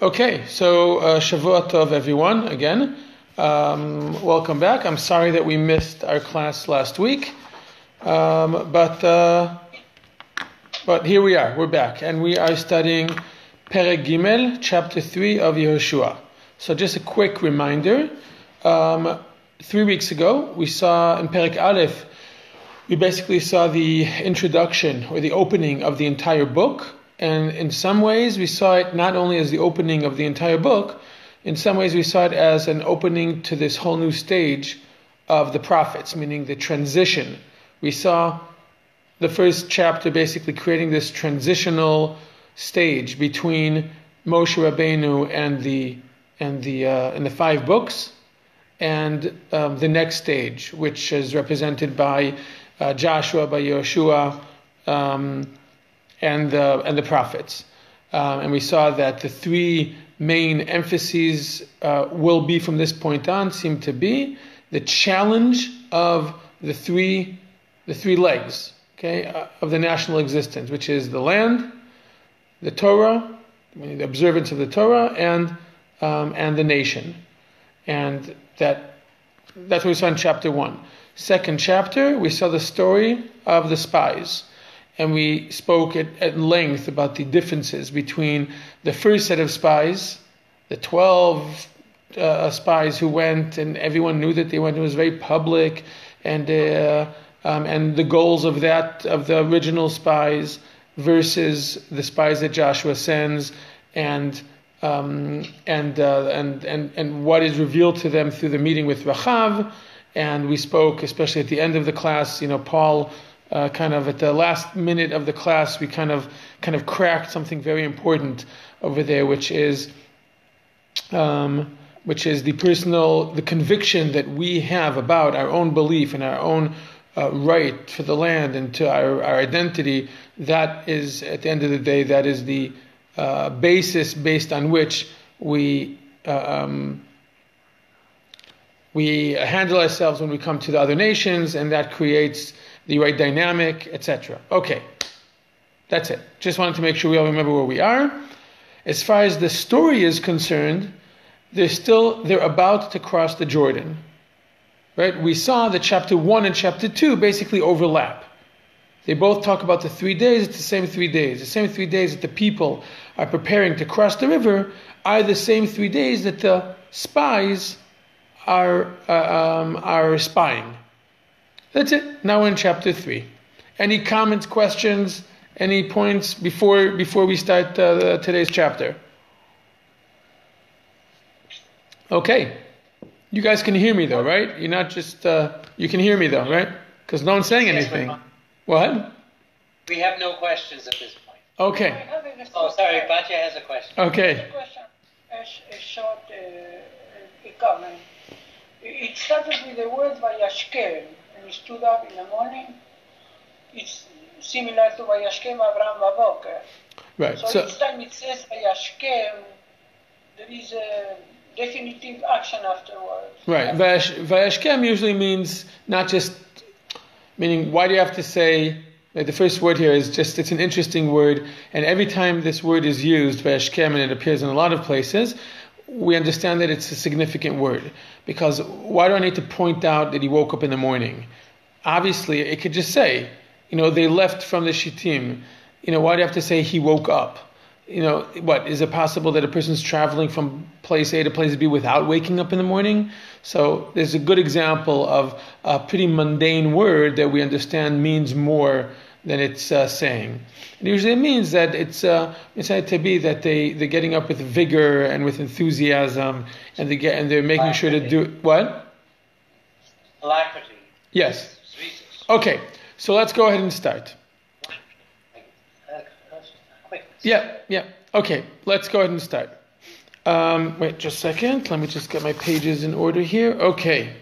Okay, so Shavua Tov, everyone, again. Welcome back. I'm sorry that we missed our class last week, but here we are. We're back, and we are studying Perek Gimel, chapter 3 of Yehoshua. So just a quick reminder. 3 weeks ago, we saw in Perek Aleph, we basically saw the introduction or the opening of the entire book. And in some ways, we saw it not only as the opening of the entire book, in some ways we saw it as an opening to this whole new stage of the prophets, meaning the transition. We saw the first chapter basically creating this transitional stage between Moshe Rabbeinu and the 5 books, and the next stage, which is represented by Joshua, by Yehoshua, and the prophets. And we saw that the 3 main emphases will be from this point on, seem to be the challenge of the three legs, okay, of the national existence, which is the land, the Torah, the observance of the Torah, and the nation. And that's what we saw in chapter 1. Second chapter, we saw the story of the spies. And we spoke at length about the differences between the first set of spies, the 12 spies who went, and everyone knew that they went. It was very public, and the goals of the original spies versus the spies that Joshua sends, and what is revealed to them through the meeting with Rachav. And we spoke, especially at the end of the class, Paul. Kind of at the last minute of the class, we kind of cracked something very important over there, which is the conviction that we have about our own belief and our own right for the land and to our identity. That is, at the end of the day, that is the basis based on which we handle ourselves when we come to the other nations, and that creates the right dynamic, etc. Okay, that's it. Just wanted to make sure we all remember where we are. As far as the story is concerned, they're about to cross the Jordan. Right? We saw that chapter 1 and chapter 2 basically overlap. They both talk about the 3 days. It's the same 3 days. The same 3 days that the people are preparing to cross the river are the same 3 days that the spies are spying. That's it. Now we're in chapter 3. Any comments, questions, any points before we start today's chapter? Okay. You guys can hear me though, right? You're not just, you can hear me though, right? Because no one's saying anything. What? We have no questions at this point. Okay. Oh, sorry, Batya has a question. Okay. A question, a short comment. It started with the word Vayashkem. And he stood up in the morning. It's similar to Vayashkem Avraham Baboker. Right. So each time it says Vayashkem, there is a definitive action afterwards. Right. Vayashkem usually means not just, meaning why do you have to say, like the first word here is just, it's an interesting word, and every time this word is used, Vayashkem, and it appears in a lot of places, we understand that it's a significant word. Because why do I need to point out that he woke up in the morning? Obviously, it could just say, they left from the Shittim. Why do you have to say he woke up? What, is it possible that a person's traveling from place A to place B without waking up in the morning? So there's a good example of a pretty mundane word that we understand means more than it's saying. And usually it means that it's said to be that they're getting up with vigor and with enthusiasm, and they're making sure to do what? Alacrity. Yes. Okay, so let's go ahead and start. Yeah. Okay, let's go ahead and start. Wait just a second. Let me just get my pages in order here. Okay.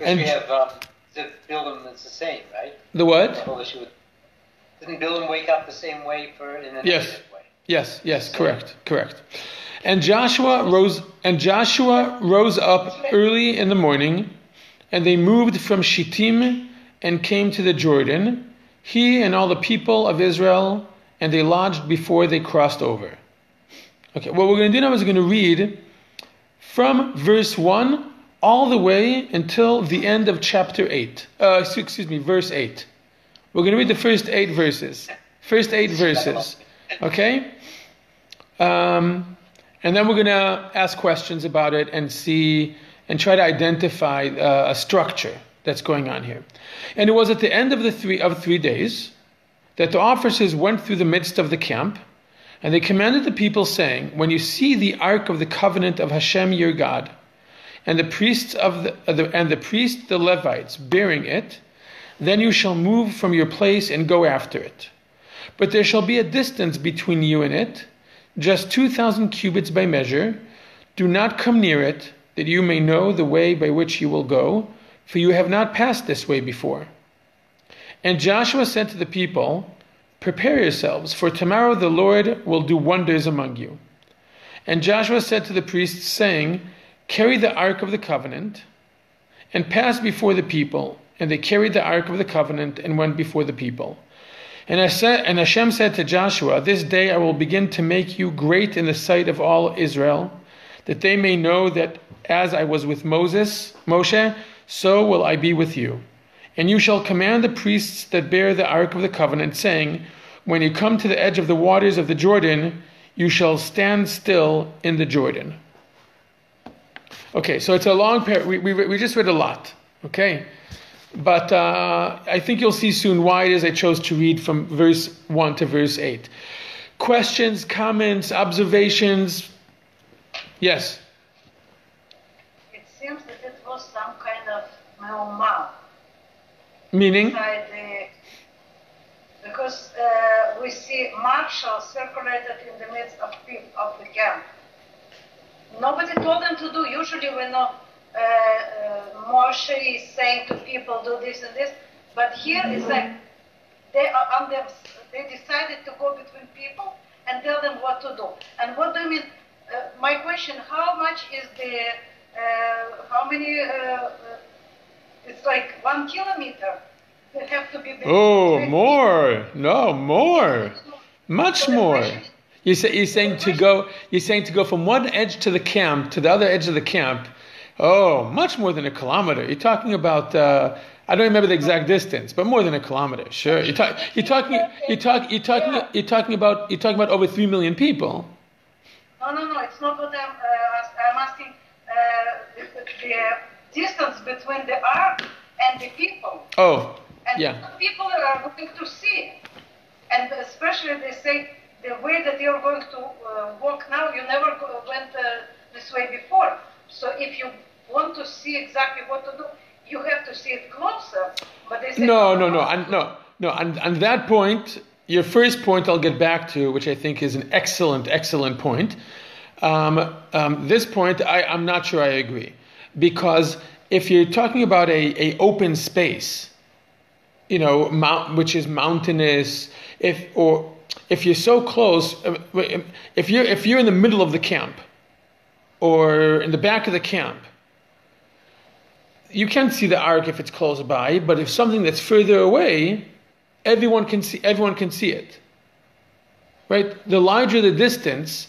And we have Bilam, it's the same, right? The what? Didn't Bilam wake up the same way in a negative way? Yes, correct. And Joshua rose up early in the morning, and they moved from Shittim and came to the Jordan, he and all the people of Israel, and they lodged before they crossed over. Okay, what we're going to do now is we're going to read from verse 1 all the way until the end of chapter 8. Verse 8. We're going to read the first 8 verses. First 8 verses. Okay? And then we're going to ask questions about it and see and try to identify a structure that's going on here. And it was at the end of the 3 days that the officers went through the midst of the camp, and they commanded the people, saying, when you see the ark of the covenant of Hashem your God, and the priests the Levites bearing it, then you shall move from your place and go after it. But there shall be a distance between you and it, just 2,000 cubits by measure. Do not come near it, that you may know the way by which you will go, for you have not passed this way before. And Joshua said to the people, prepare yourselves, for tomorrow the Lord will do wonders among you. And Joshua said to the priests, saying, carry the ark of the covenant, and pass before the people. And they carried the ark of the covenant and went before the people. And Hashem said to Joshua, this day I will begin to make you great in the sight of all Israel, that they may know that as I was with Moshe, so will I be with you. And you shall command the priests that bear the ark of the covenant, saying, when you come to the edge of the waters of the Jordan, you shall stand still in the Jordan. Okay, so it's a long paragraph. We just read a lot, okay? But I think you'll see soon why it is I chose to read from verse 1 to verse 8. Questions, comments, observations? Yes? It seems that it was some kind of meuma. Meaning? Because we see marshals circulated in the midst of the camp. Nobody told them to do. Usually we know Moshe is saying to people, do this and this. But here it's like they decided to go between people and tell them what to do. And what do you mean? My question, how much is how many, it's like 1 kilometer. They have to be... more. No, more. Much more. You're saying to go from one edge to the camp to the other edge of the camp. Oh, much more than a kilometer. You're talking about I don't remember the exact distance, but more than a kilometer. Sure. You're talking about over 3 million people. No. It's not what I'm asking. The distance between the ark and the people. Oh, and yeah. The people are going to see, and especially they say the way that you're going to walk now, you never went this way before. So if you want to see exactly what to do, you have to see it closer. But they say no. On that point, your first point I'll get back to, which I think is an excellent point. This point, I'm not sure I agree, because if you're talking about a open space, which is mountainous, if you're so close, if you're in the middle of the camp or in the back of the camp, you can't see the ark if it's close by. But if something that's further away, everyone can see it. Right? The larger the distance,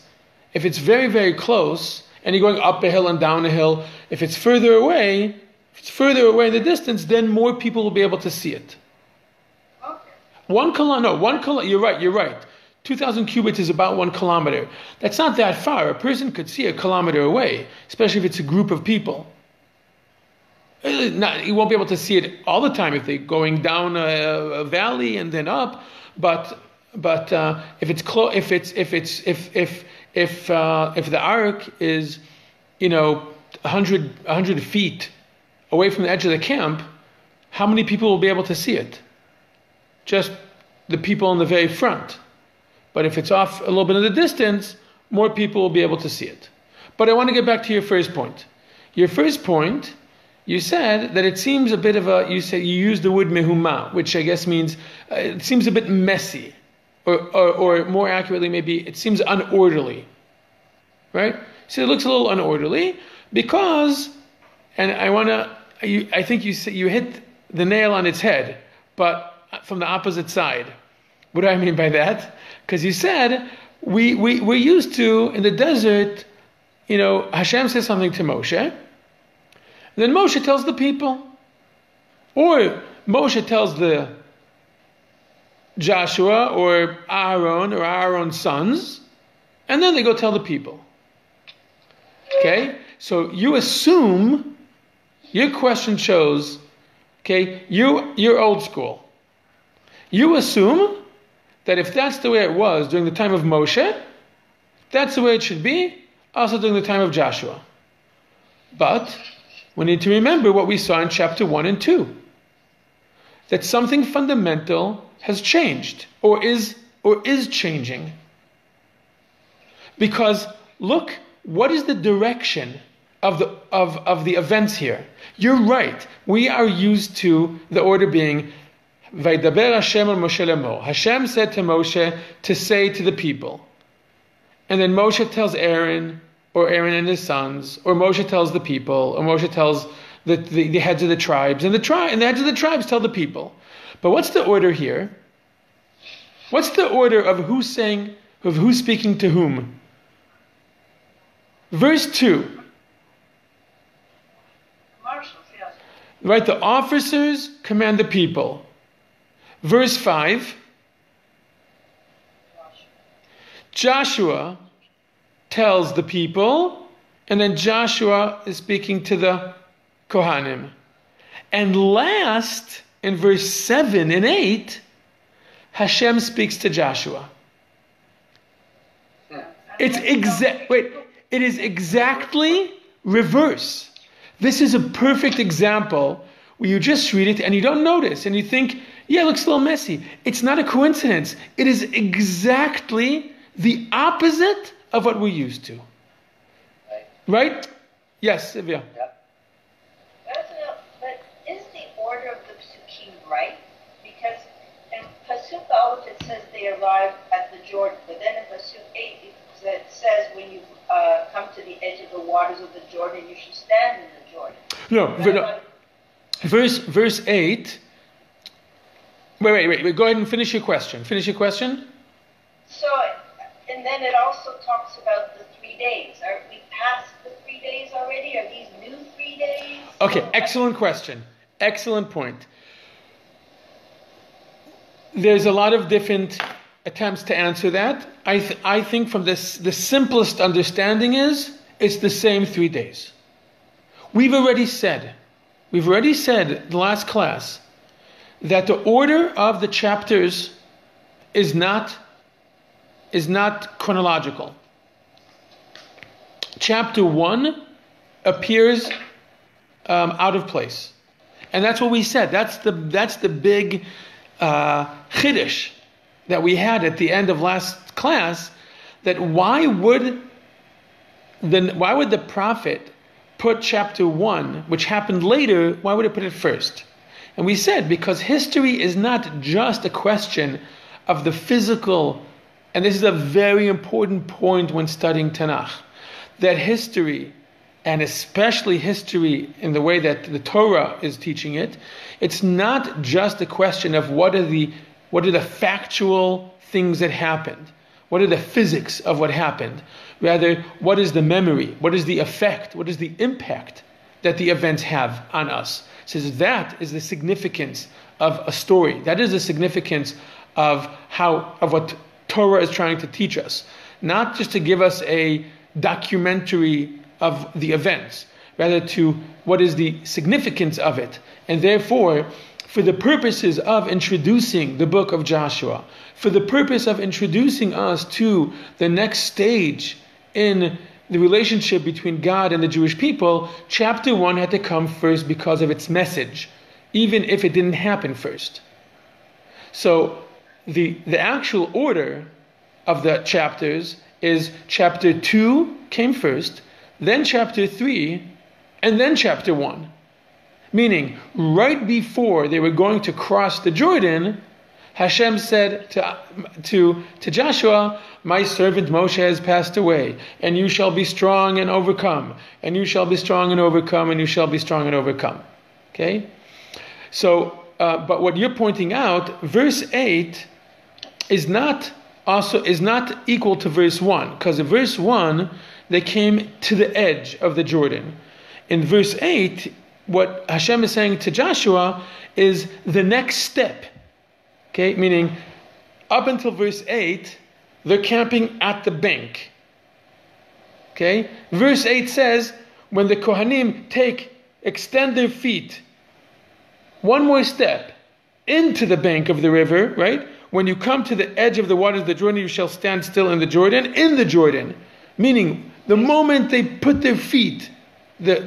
if it's very, very close and you're going up a hill and down a hill, if it's further away in the distance, then more people will be able to see it. Okay. 1 kilometer. You're right. 2,000 cubits is about 1 kilometer. That's not that far. A person could see a kilometer away, especially if it's a group of people. You won't be able to see it all the time if they're going down a valley and then up. But if it's if the ark is 100 feet away from the edge of the camp, how many people will be able to see it? Just the people in the very front. But if it's off a little bit of the distance, more people will be able to see it. But I want to get back to your first point. Your first point, you said that it seems a bit of you used the word mehuma, which I guess means it seems a bit messy. Or more accurately, maybe it seems unorderly. Right? So it looks a little unorderly because, and I think you hit the nail on its head, but from the opposite side. What do I mean by that? Because you said, we're used to, in the desert, Hashem says something to Moshe, and then Moshe tells the people. Or Moshe tells the Joshua or Aaron's sons, and then they go tell the people. Okay? So you assume, your question shows, okay, you're old school. You assume that if that's the way it was during the time of Moshe, that's the way it should be, also during the time of Joshua. But we need to remember what we saw in chapter 1 and 2. That something fundamental has changed, or is changing. Because look, what is the direction of the events here? You're right. We are used to the order being Vaydaber Hashem al Moshe lemor. Hashem said to Moshe to say to the people. And then Moshe tells Aaron, or Aaron and his sons, or Moshe tells the people, or Moshe tells the heads of the tribes, and the heads of the tribes tell the people. But what's the order here? What's the order of who's speaking to whom? Verse 2. Right, the officers command the people. Verse 5. Joshua tells the people, and then Joshua is speaking to the Kohanim. And last, in verse 7 and 8, Hashem speaks to Joshua. It is exactly reverse. This is a perfect example where you just read it and you don't notice and you think, yeah, it looks a little messy. It's not a coincidence. It is exactly the opposite of what we're used to. Right? Yes, Sylvia. Yep. But is the order of the Psukim right? Because in Pasuk Aleph it says they arrived at the Jordan, but then in Pasuk 8 it says when you come to the edge of the waters of the Jordan, you should stand in the Jordan. No. Verse 8. Wait. Go ahead and finish your question. So, and then it also talks about the 3 days. Are we past the 3 days already? Are these new 3 days? Okay, excellent question. Excellent point. There's a lot of different attempts to answer that. I think from this, the simplest understanding is it's the same 3 days. We've already said in the last class that the order of the chapters is not chronological. Chapter 1 appears out of place, and that's what we said. That's the big chiddush that we had at the end of last class. That why would the prophet put chapter 1, which happened later, why would it put it first? And we said because history is not just a question of the physical, and this is a very important point when studying Tanakh, that history, and especially history in the way that the Torah is teaching it, it's not just a question of what are the factual things that happened, what are the physics of what happened. Rather, what is the memory, what is the effect, what is the impact that the events have on us. It says that is the significance of a story. That is the significance of what Torah is trying to teach us. Not just to give us a documentary of the events, rather to what is the significance of it. And therefore, for the purposes of introducing the book of Joshua, for the purpose of introducing us to the next stage in the relationship between God and the Jewish people, chapter 1 had to come first because of its message, even if it didn't happen first. So the actual order of the chapters is chapter 2 came first, then chapter 3, and then chapter 1. Meaning, right before they were going to cross the Jordan, Hashem said to Joshua, my servant Moshe has passed away, and you shall be strong and overcome, and you shall be strong and overcome, and you shall be strong and overcome. Okay? So, but what you're pointing out, verse 8 is not also is not equal to verse 1, because in verse 1 they came to the edge of the Jordan. In verse 8, what Hashem is saying to Joshua is the next step. Okay, meaning up until verse 8, they're camping at the bank. Okay, verse 8 says, when the Kohanim extend their feet one more step into the bank of the river, right? When you come to the edge of the waters of the Jordan, you shall stand still in the Jordan. Meaning, the moment they put their feet, the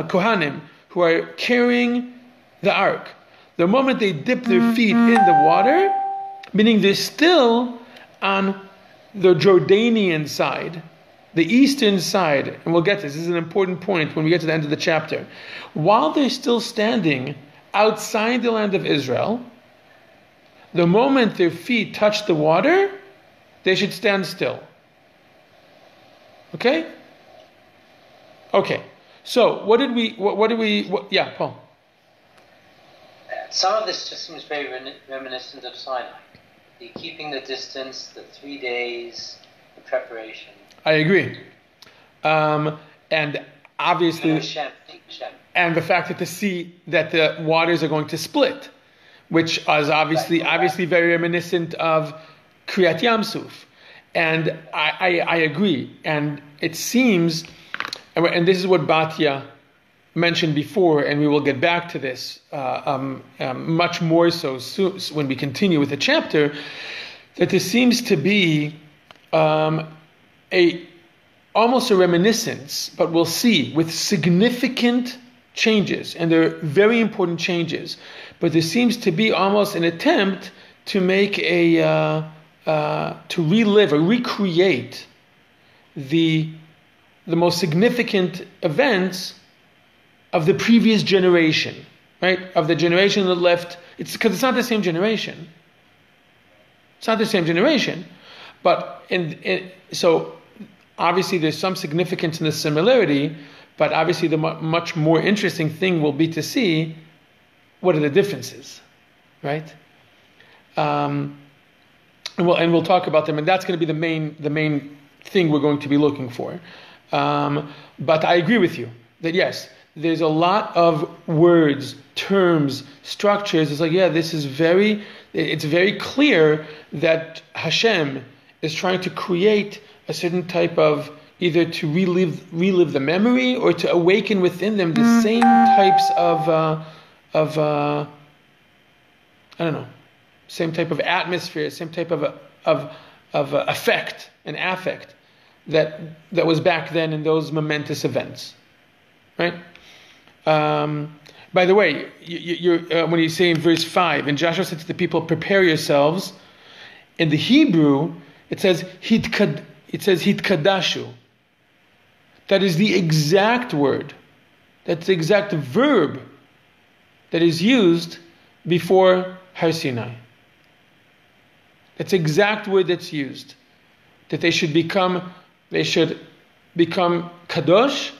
Kohanim who are carrying the ark, the moment they dip their feet in the water, meaning they're still on the Jordanian side, the eastern side, and we'll get this is an important point when we get to the end of the chapter. While they're still standing outside the land of Israel, the moment their feet touch the water, they should stand still. Okay? Okay. So, yeah, Paul. Some of this just seems very reminiscent of Sinai. The keeping the distance, the 3 days, the preparation. I agree. And obviously, and the fact that the waters are going to split, which is obviously very reminiscent of Kriyat Yamsuf. And I agree. And it seems, and this is what Batya mentioned before, and we will get back to this much more so soon when we continue with the chapter, that there seems to be almost a reminiscence, but we'll see, with significant changes, and they're very important changes. But there seems to be almost an attempt to make to relive or recreate the most significant events of the previous generation, right? Of the generation that left. It's because it's not the same generation. It's not the same generation, but so obviously there's some significance in the similarity, but obviously the much more interesting thing will be to see what are the differences, right? And we'll talk about them, and that's going to be the main thing we're going to be looking for. But I agree with you that yes, there's a lot of words, terms, structures. It's like, yeah, it's very clear that Hashem is trying to create a certain type of, either to relive the memory or to awaken within them the same types of same type of atmosphere, same type of effect and affect that was back then in those momentous events, right? By the way, when you say in verse 5, and Joshua said to the people, "Prepare yourselves." In the Hebrew, it says hitkadashu. That is the exact word. That's the exact verb that is used before Har Sinai. That's the exact word that's used. That they should become kadosh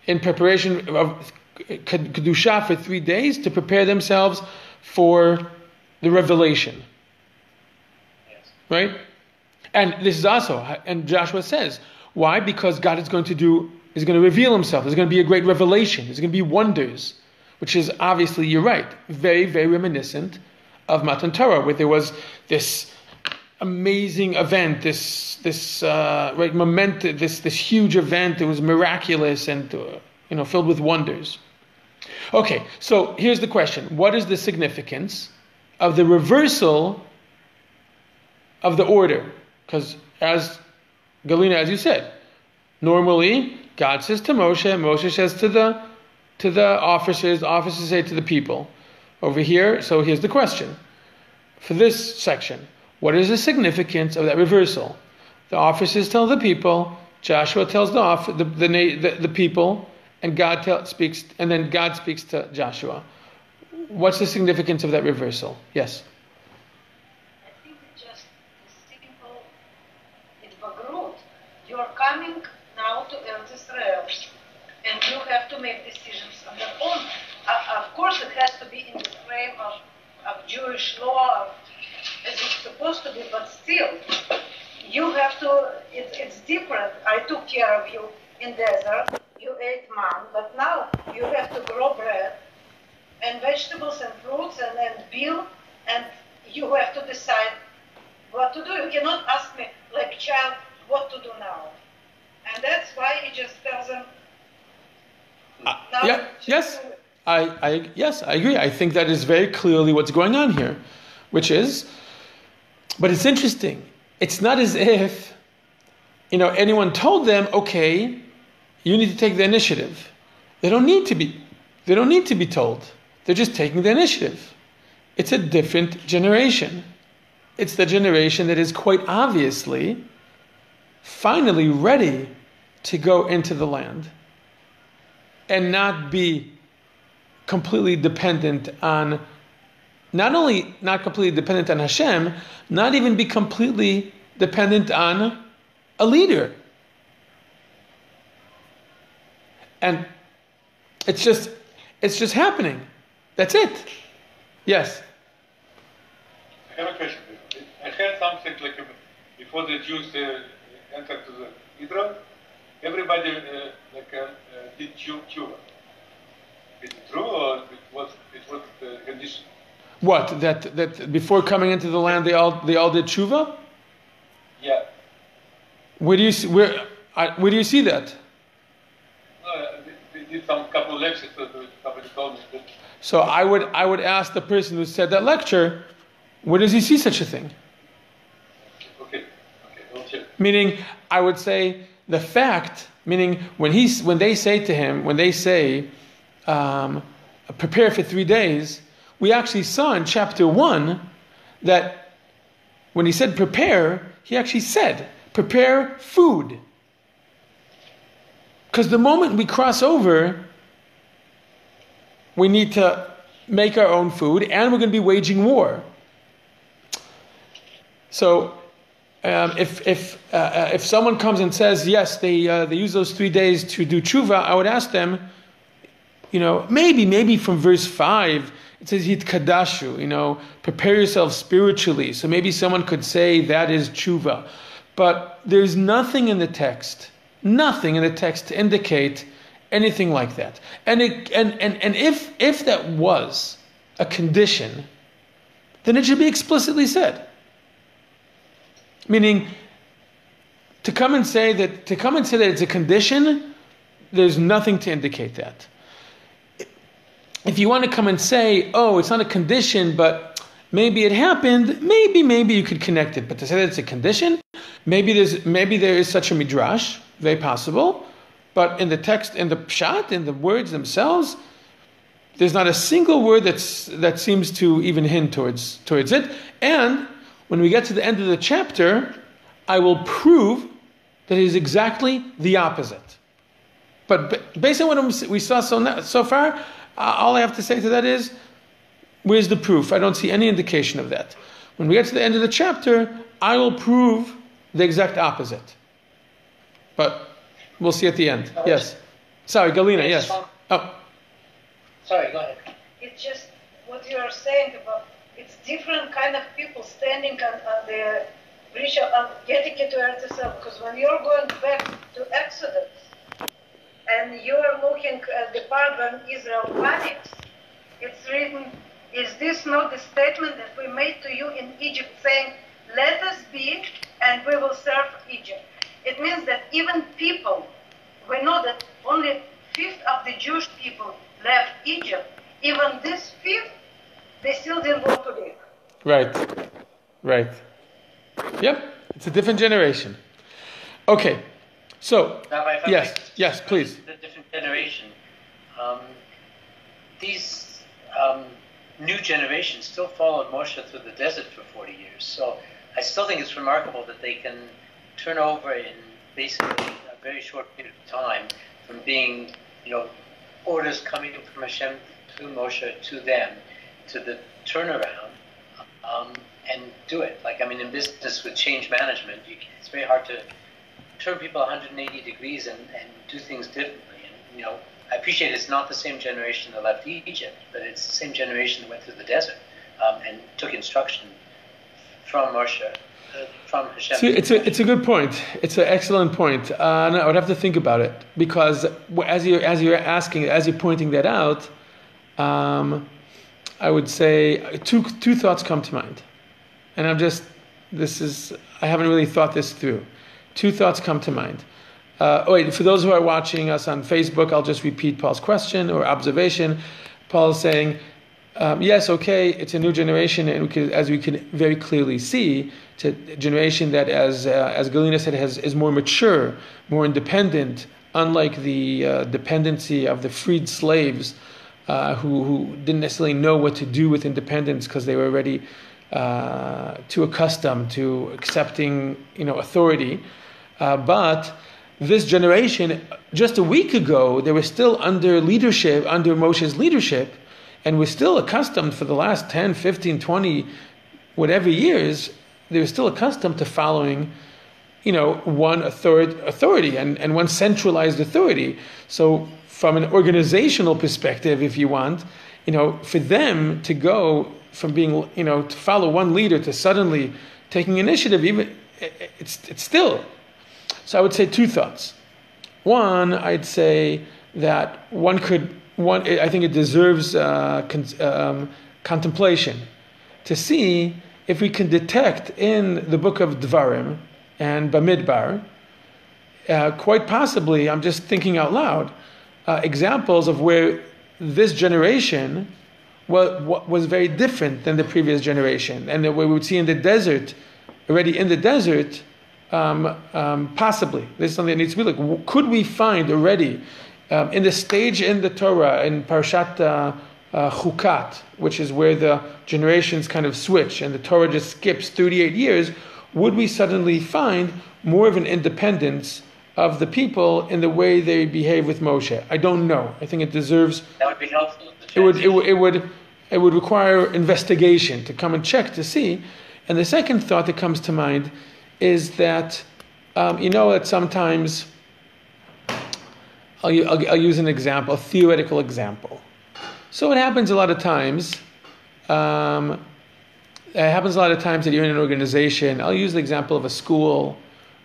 in preparation of kedusha for 3 days to prepare themselves for the revelation. Yes. Right? And this is also, and Joshua says, why? Because God is going to reveal himself. There's going to be a great revelation. There's going to be wonders, which is obviously, you're right, very, very reminiscent of Matan Torah, where there was this amazing event, this huge event that was miraculous and filled with wonders. Okay, so here's the question: what is the significance of the reversal of the order? Because as Galina, as you said, normally God says to Moshe, Moshe says to the officers say to the people. Over here, so here's the question for this section: what is the significance of that reversal? The officers tell the people, Joshua tells the people, and God speaks, and then God speaks to Joshua. What's the significance of that reversal? Yes. I think it's just simple. It's bagrut. You are coming now to Eretz Israel, and you have to make decisions on your own. Of course, it has to be in the frame of Jewish law, as it supposed to be, but still, you have to, it's different. I took care of you in desert, you ate man, but now you have to grow bread and vegetables and fruits and bill, and you have to decide what to do. You cannot ask me, like child, what to do now. And that's why he just tells them, yes, I agree. I think that is very clearly what's going on here, which is, but it's interesting. It's not as if, anyone told them, okay, you need to take the initiative. They don't need to be told. They're just taking the initiative. It's a different generation. It's the generation that is quite obviously finally ready to go into the land and not be completely dependent on, not only not completely dependent on Hashem, not even be completely dependent on a leader. And it's just happening. That's it. Yes. I have a question. I heard something like before the Jews entered to the Israel, everybody did tshuva. Is it true, or it was the condition? What, that before coming into the land they all did tshuva? Yeah. Where do you see that? They did some couple of lectures. Somebody told me that. So I would ask the person who said that lecture, where does he see such a thing? Okay. Meaning, I would say the fact. Meaning, when they say to him, prepare for 3 days, we actually saw in chapter 1 that when he said prepare, he actually said prepare food. Because the moment we cross over, we need to make our own food, and we're going to be waging war. So, if someone comes and says yes, they use those 3 days to do tshuva, I would ask them, maybe from verse 5 it says hitkadashu, prepare yourself spiritually. So maybe someone could say that is tshuva, but there's nothing in the text to indicate anything like that. And if that was a condition, then it should be explicitly said. Meaning, to come and say that it's a condition, there's nothing to indicate that. If you want to come and say, oh, it's not a condition, but maybe it happened, maybe you could connect it. But to say that it's a condition, maybe there is such a midrash, very possible. But in the text, in the pshat, in the words themselves, there's not a single word that seems to even hint towards it. And when we get to the end of the chapter, I will prove that it is exactly the opposite. But based on what we saw so far, all I have to say to that is, where's the proof? I don't see any indication of that. When we get to the end of the chapter, I will prove the exact opposite. But we'll see at the end. Yes. Sorry, Galina, yes. Oh. Sorry, go ahead. It's just what you are saying about, it's different kind of people standing on the bridge of getting into Eretz Yisrael, because when you're going back to Exodus, and you are looking at the part when Israel panics, it's written, is this not the statement that we made to you in Egypt, saying, let us be, and we will serve Egypt? It means that even people, we know that only 1/5 of the Jewish people left Egypt. Even this 1/5, they still didn't want to leave. Right. Yep, it's a different generation. Okay, so, Rabbi, yes, please. The different generation. These new generations still followed Moshe through the desert for 40 years. So I still think it's remarkable that they can turn over in basically a very short period of time from being, orders coming from Hashem through Moshe to them, to the turnaround, and do it. In business with change management, it's very hard to turn people 180 degrees and do things differently. And, I appreciate it's not the same generation that left Egypt, but it's the same generation that went through the desert and took instruction from Moshe, from Hashem. It's a good point. It's an excellent point. No, I would have to think about it, because as you're asking, as you're pointing that out, I would say two thoughts come to mind, and I haven't really thought this through. Two thoughts come to mind. For those who are watching us on Facebook, I'll just repeat Paul's question or observation. Paul is saying, yes, okay, it's a new generation, and as we can very clearly see, it's a generation that, as Galina said, is more mature, more independent, unlike the dependency of the freed slaves who didn't necessarily know what to do with independence because they were already too accustomed to accepting, authority. But this generation, just a week ago, they were still under Moshe's leadership, and we're still accustomed for the last 10, 15, 20, whatever years, they were still accustomed to following, one authority and one centralized authority. So from an organizational perspective, if you want, for them to go from being, to follow one leader to suddenly taking initiative, even it's still. So I would say two thoughts. One, I'd say that I think it deserves contemplation to see if we can detect in the book of Dvarim and Bamidbar, quite possibly, I'm just thinking out loud, examples of where this generation was very different than the previous generation, and that we would see in the desert, possibly. This is something that needs to be looked. Could we find already in the stage in the Torah, in Parshat Chukat, which is where the generations kind of switch and the Torah just skips 38 years, would we suddenly find more of an independence of the people in the way they behave with Moshe? I don't know. I think it deserves... That would be helpful. It would require investigation to come and check to see. And the second thought that comes to mind is that, that sometimes... I'll use an example, a theoretical example. So it happens a lot of times. That you're in an organization. I'll use the example of a school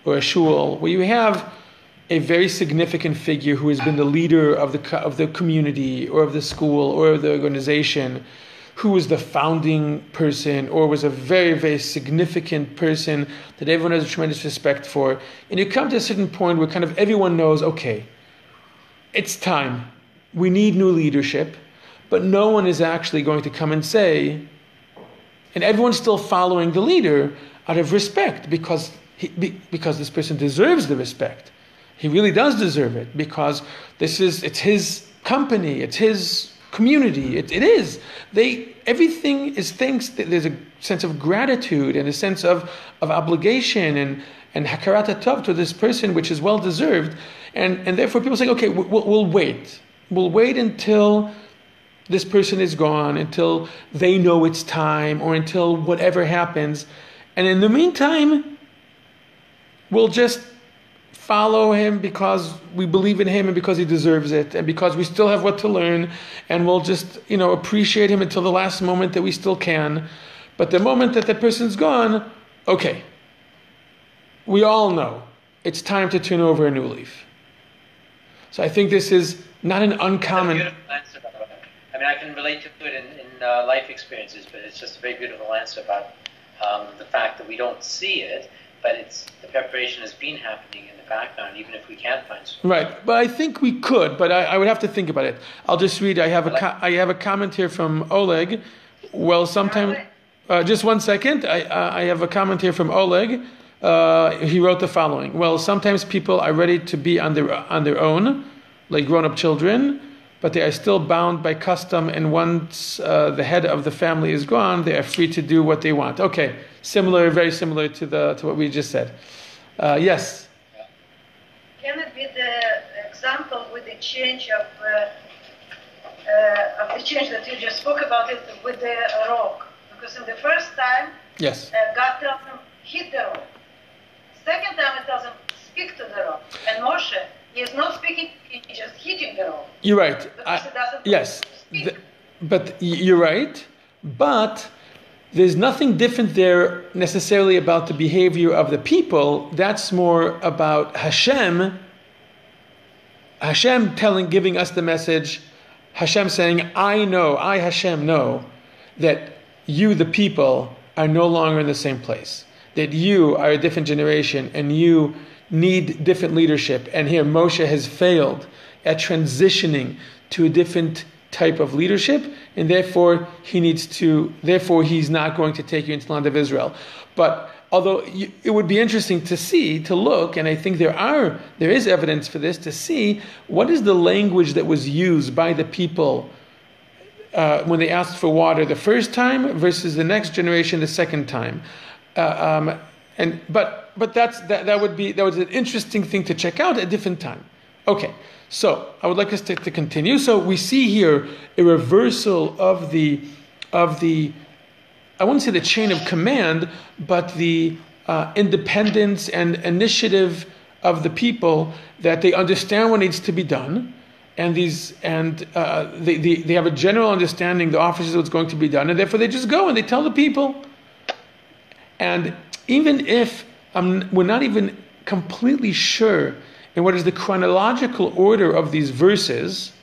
or a shul where you have a very significant figure who has been the leader of the community or of the school or of the organization, who was the founding person or was a very, very significant person that everyone has a tremendous respect for. And you come to a certain point where kind of everyone knows, okay, it's time. We need new leadership, but no one is actually going to come and say, and everyone's still following the leader out of respect because this person deserves the respect. He really does deserve it because it's his company, it's his community. It is. Everything is things. There's a sense of gratitude and a sense of obligation and hakarat tov to this person, which is well deserved. And therefore people say, okay, we'll wait. We'll wait until this person is gone, until they know it's time, or until whatever happens. And in the meantime, we'll just follow him because we believe in him and because he deserves it, and because we still have what to learn, and we'll just, appreciate him until the last moment that we still can. But the moment that person's gone, okay, we all know it's time to turn over a new leaf. So I think this is not an uncommon... I can relate to it in life experiences, but it's just a very beautiful answer about the fact that we don't see it, but the preparation has been happening in the background, even if we can't find something. Right, but I think we could, but I would have to think about it. I'll just read. I have a comment here from Oleg. Well, sometime, just 1 second. I have a comment here from Oleg. He wrote the following: well, sometimes people are ready to be on their own, like grown-up children, but they are still bound by custom, and once the head of the family is gone, they are free to do what they want. Okay, very similar to what we just said. Yes? Can it be the example with the change of the change that you just spoke about it with the rock? Because in the first time, yes, God tells him, hit the rock. Second time, it doesn't speak to the rock. And Moshe, he is not speaking, he's just hitting the rock. You're right. Because he doesn't yes, speak. but you're right. But there's nothing different there necessarily about the behavior of the people. That's more about Hashem giving us the message, Hashem saying, I Hashem know that you, the people, are no longer in the same place. That you are a different generation and you need different leadership. And here Moshe has failed at transitioning to a different type of leadership, and therefore he's not going to take you into the land of Israel. But although it would be interesting to look, and I think there is evidence for this, to see what is the language that was used by the people when they asked for water the first time versus the next generation the second time. But that was an interesting thing to check out at a different time. Okay, so I would like us to continue. So we see here a reversal of the I wouldn't say the chain of command, but the independence and initiative of the people, that they understand what needs to be done, and they have a general understanding, the officers, what's going to be done, and therefore they just go and they tell the people. And even if we're not even completely sure in what is the chronological order of these verses,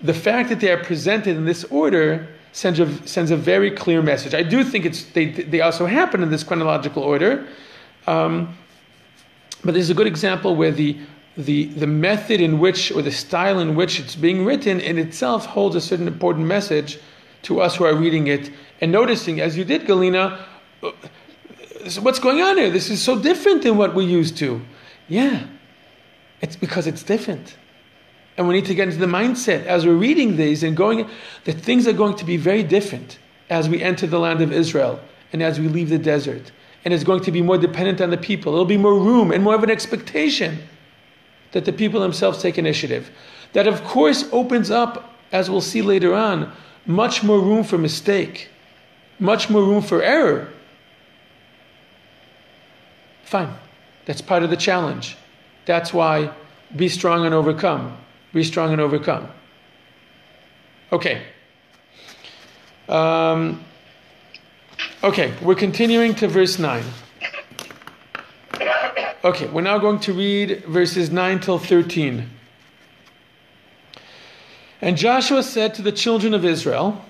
the fact that they are presented in this order sends a very clear message. I do think they also happen in this chronological order, but there's a good example where the method in which, or the style in which it's being written in itself holds a certain important message to us who are reading it and noticing, as you did, Galina, what's going on here? This is so different than what we're used to. Yeah, it's because it's different. And we need to get into the mindset as we're reading these and going, that things are going to be very different as we enter the land of Israel and as we leave the desert. And it's going to be more dependent on the people. There'll be more room and more of an expectation that the people themselves take initiative. That, of course, opens up, as we'll see later on, much more room for mistake, much more room for error. Fine. That's part of the challenge. That's why be strong and overcome. Be strong and overcome. Okay. Okay, we're continuing to verse 9. Okay, we're now going to read verses 9 till 13. And Joshua said to the children of Israel,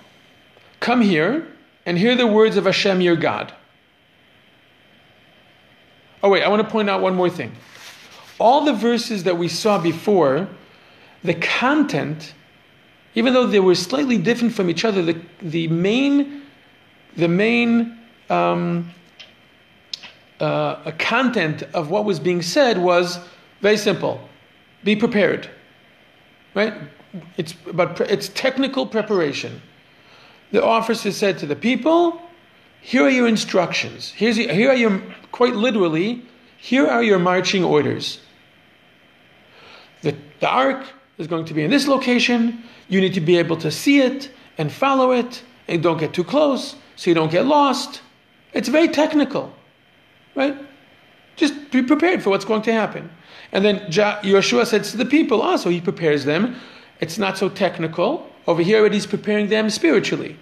"Come here and hear the words of Hashem your God." Oh wait, I want to point out one more thing. All the verses that we saw before, the content, even though they were slightly different from each other, the main content of what was being said was very simple: be prepared. Right? It's technical preparation. The officer said to the people, "Here are your instructions. Here are your, quite literally, here are your marching orders. The ark is going to be in this location. You need to be able to see it and follow it, and don't get too close so you don't get lost." It's very technical, right? Just be prepared for what's going to happen. And then Yeshua says to the people also, he prepares them. It's not so technical. Over here, he's preparing them spiritually.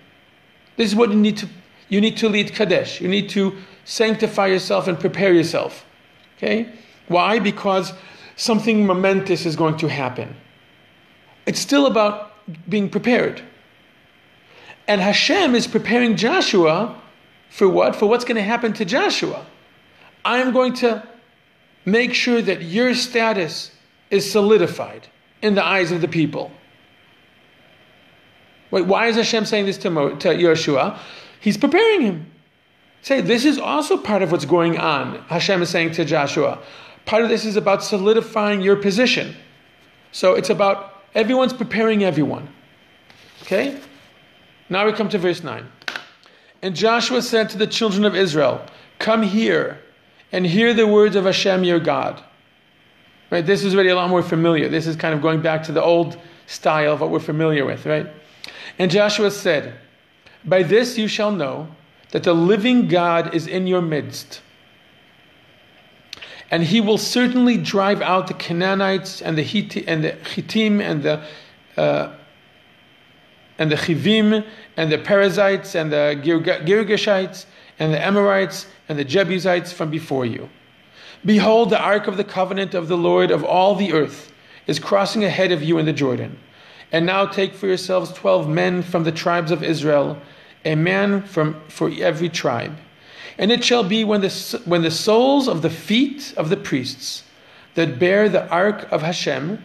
This is what you need to lead Kadesh. You need to sanctify yourself and prepare yourself. Okay? Why? Because something momentous is going to happen. It's still about being prepared. And Hashem is preparing Joshua for what? For what's going to happen to Joshua. I'm going to make sure that your status is solidified in the eyes of the people. Wait, why is Hashem saying this to Yeshua? He's preparing him. Say, this is also part of what's going on. Hashem is saying to Joshua, part of this is about solidifying your position. So it's about everyone's preparing everyone. Okay? Now we come to verse 9. And Joshua said to the children of Israel, "Come here and hear the words of Hashem your God." Right? This is already a lot more familiar. This is kind of going back to the old style of what we're familiar with, right? And Joshua said, "By this you shall know that the living God is in your midst. And he will certainly drive out the Canaanites and the Hittim and the and the Chivim, and the Perizzites, and the Girgashites, and the Amorites, and the Jebusites from before you. Behold, the ark of the covenant of the Lord of all the earth is crossing ahead of you in the Jordan. And now take for yourselves 12 men from the tribes of Israel, a man for every tribe. And it shall be when the soles of the feet of the priests that bear the ark of Hashem,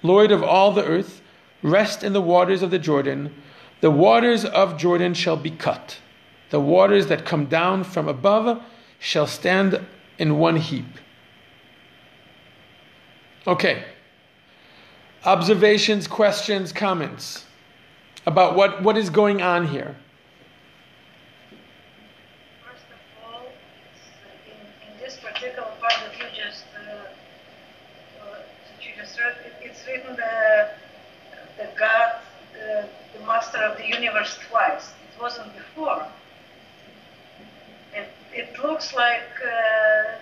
Lord of all the earth, rest in the waters of the Jordan, the waters of Jordan shall be cut. The waters that come down from above shall stand in one heap. Okay. Observations, questions, comments about what is going on here. First of all, in this particular part that you just read, it's written the God, the Master of the universe twice. It wasn't before. It looks like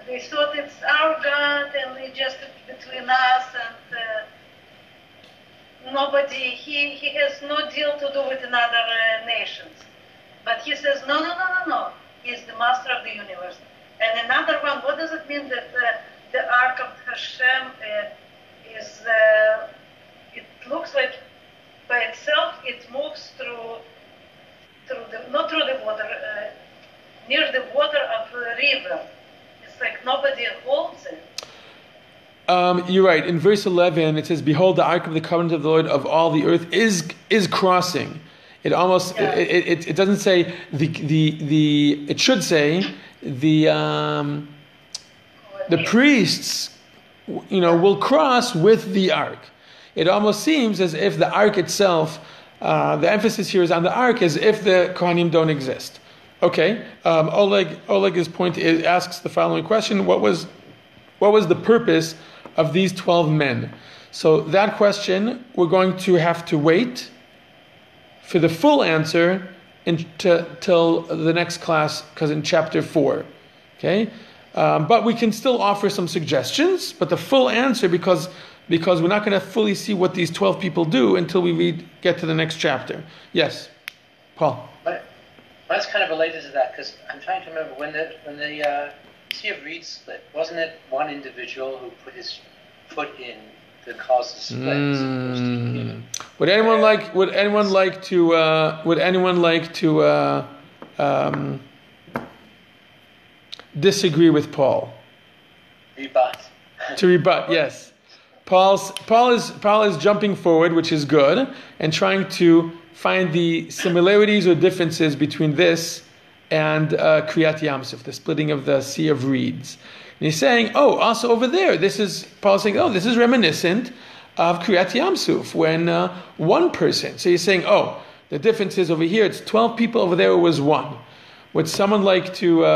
they thought it's our God and it's just between us and nobody, he has no deal to do with another nations. But he says, no. He's the Master of the universe. And another one, what does it mean that the Ark of Hashem is, it looks like by itself, it moves not through the water, near the water of the river. It's like nobody holds it. You're right. In verse 11, it says, "Behold, the ark of the covenant of the Lord of all the earth is crossing." It almost it doesn't say the it should say the priests, will cross with the ark. It almost seems as if the ark itself, the emphasis here is on the ark, as if the Kohanim don't exist. Okay, Oleg's point asks the following question: What was the purpose of these 12 men? So that question we're going to have to wait for the full answer till the next class, because in chapter 4. Okay, but we can still offer some suggestions. But the full answer, because we're not going to fully see what these 12 people do until we get to the next chapter. Yes, Paul. That's kind of related to that, because I'm trying to remember when the Sea of Reeds split. Wasn't it one individual who put his foot in to cause the split? Would anyone like to disagree with Paul? Rebut. To rebut, yes. Paul is jumping forward, which is good, and trying to find the similarities or differences between this and Kriyat Yamsuf, the splitting of the Sea of Reeds. And he's saying, also over there, Paul's saying, this is reminiscent of Kriyat Yamsuf, when one person. So he's saying, the difference is over here, it's 12 people, over there it was one. Would someone like to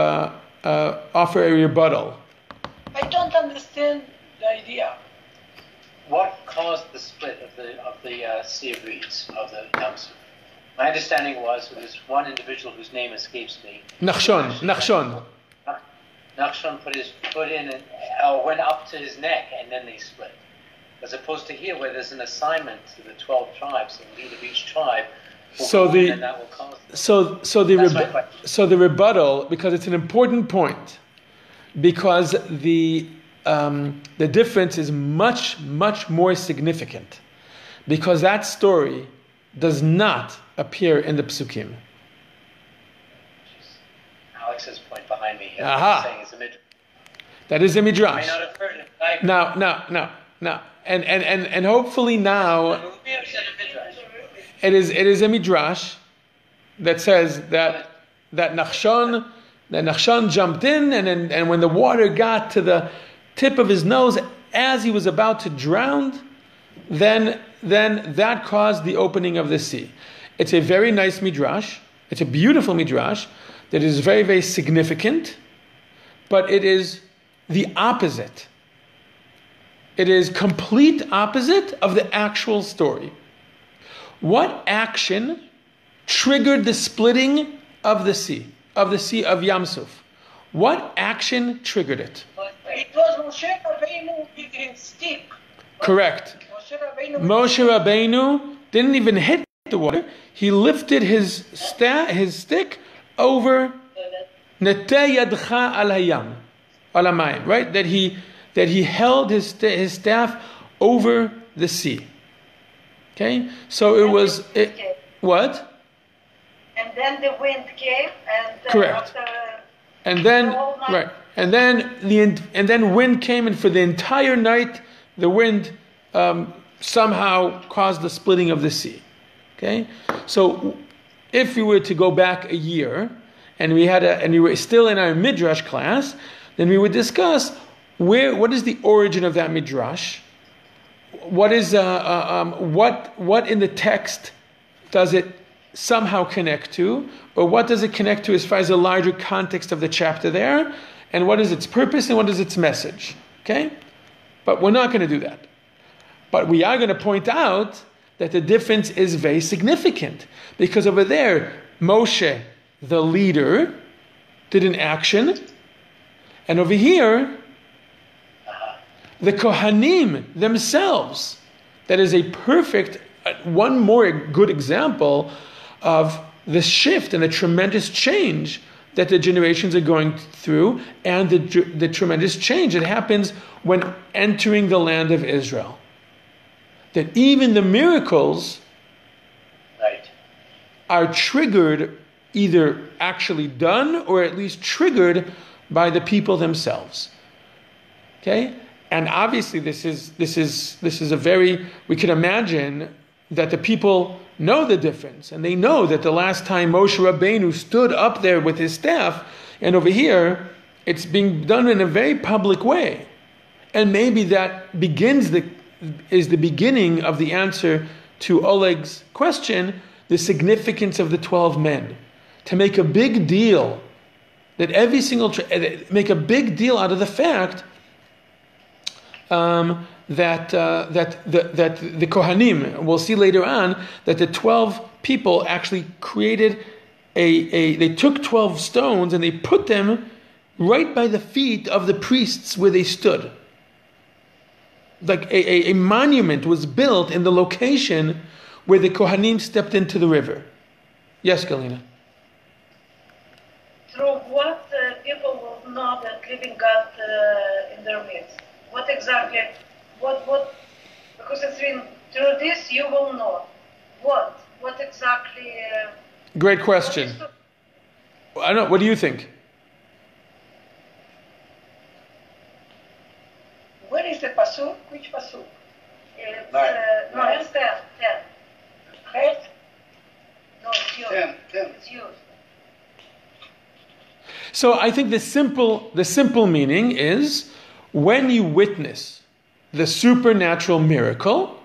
offer a rebuttal? I don't understand the idea. What caused the split of the Sea of Reeds, of the Yamsuf? My understanding was there was one individual whose name escapes me. Nachshon put his foot in and went up to his neck, and then they split. As opposed to here, where there's an assignment to the 12 tribes, the lead of each tribe. So the rebuttal, because it's an important point, because the difference is much, much more significant, because that story does not appear in the Psukim. Alex's point behind me here. Saying it's a midrash. That is a midrash. I may not have heard it. No. And hopefully now it is a midrash that says that Nachshon jumped in, and when the water got to the tip of his nose as he was about to drown, then that caused the opening of the sea. It's a very nice midrash. It's a beautiful midrash that is very, very significant, but it is the opposite. It is complete opposite of the actual story. What action triggered the splitting of the sea of Yamsuf? What action triggered it? It was Moshe Rabbeinu with his stick. Correct. Moshe Rabbeinu didn't even hit the water, he lifted his stick over Neteh yadcha al hayam, al hamayim, right? That he held his staff over the sea. Okay, so it was what? And then the wind came, and correct. And then right, and then wind came, and for the entire night, the wind somehow caused the splitting of the sea. Okay, so if we were to go back a year, and we were still in our Midrash class, then we would discuss what is the origin of that Midrash. What is what in the text does it somehow connect to, or what does it connect to as far as the larger context of the chapter there, and what is its purpose and what is its message? Okay, but we're not going to do that. But we are going to point out that the difference is very significant, because over there Moshe, the leader, did an action, and over here the Kohanim themselves. That is a perfect, one more good example of the shift and the tremendous change that the generations are going through, and the tremendous change that happens when entering the land of Israel. That even the miracles are triggered, either actually done or at least triggered by the people themselves. Okay? And obviously this is a very, we can imagine that the people know the difference, and they know that the last time Moshe Rabbeinu stood up there with his staff, and over here it's being done in a very public way. And maybe that is the beginning of the answer to Oleg's question, the significance of the 12 men. To make a big deal that make a big deal out of the fact that the Kohanim, we'll see later on, that the 12 people actually created they took 12 stones and they put them right by the feet of the priests where they stood. Like a monument was built in the location where the Kohanim stepped into the river. Yes, Galina? Through what people will know that living God in their midst? What exactly? What? Because it's written, through this you will know. What? What exactly? Great question. I don't know. What do you think? Where is the pasuk? Which pasuk? It's, no, it's 10. 10? No, it's yours. 10. It's yours. So I think the simple meaning is, when you witness the supernatural miracle,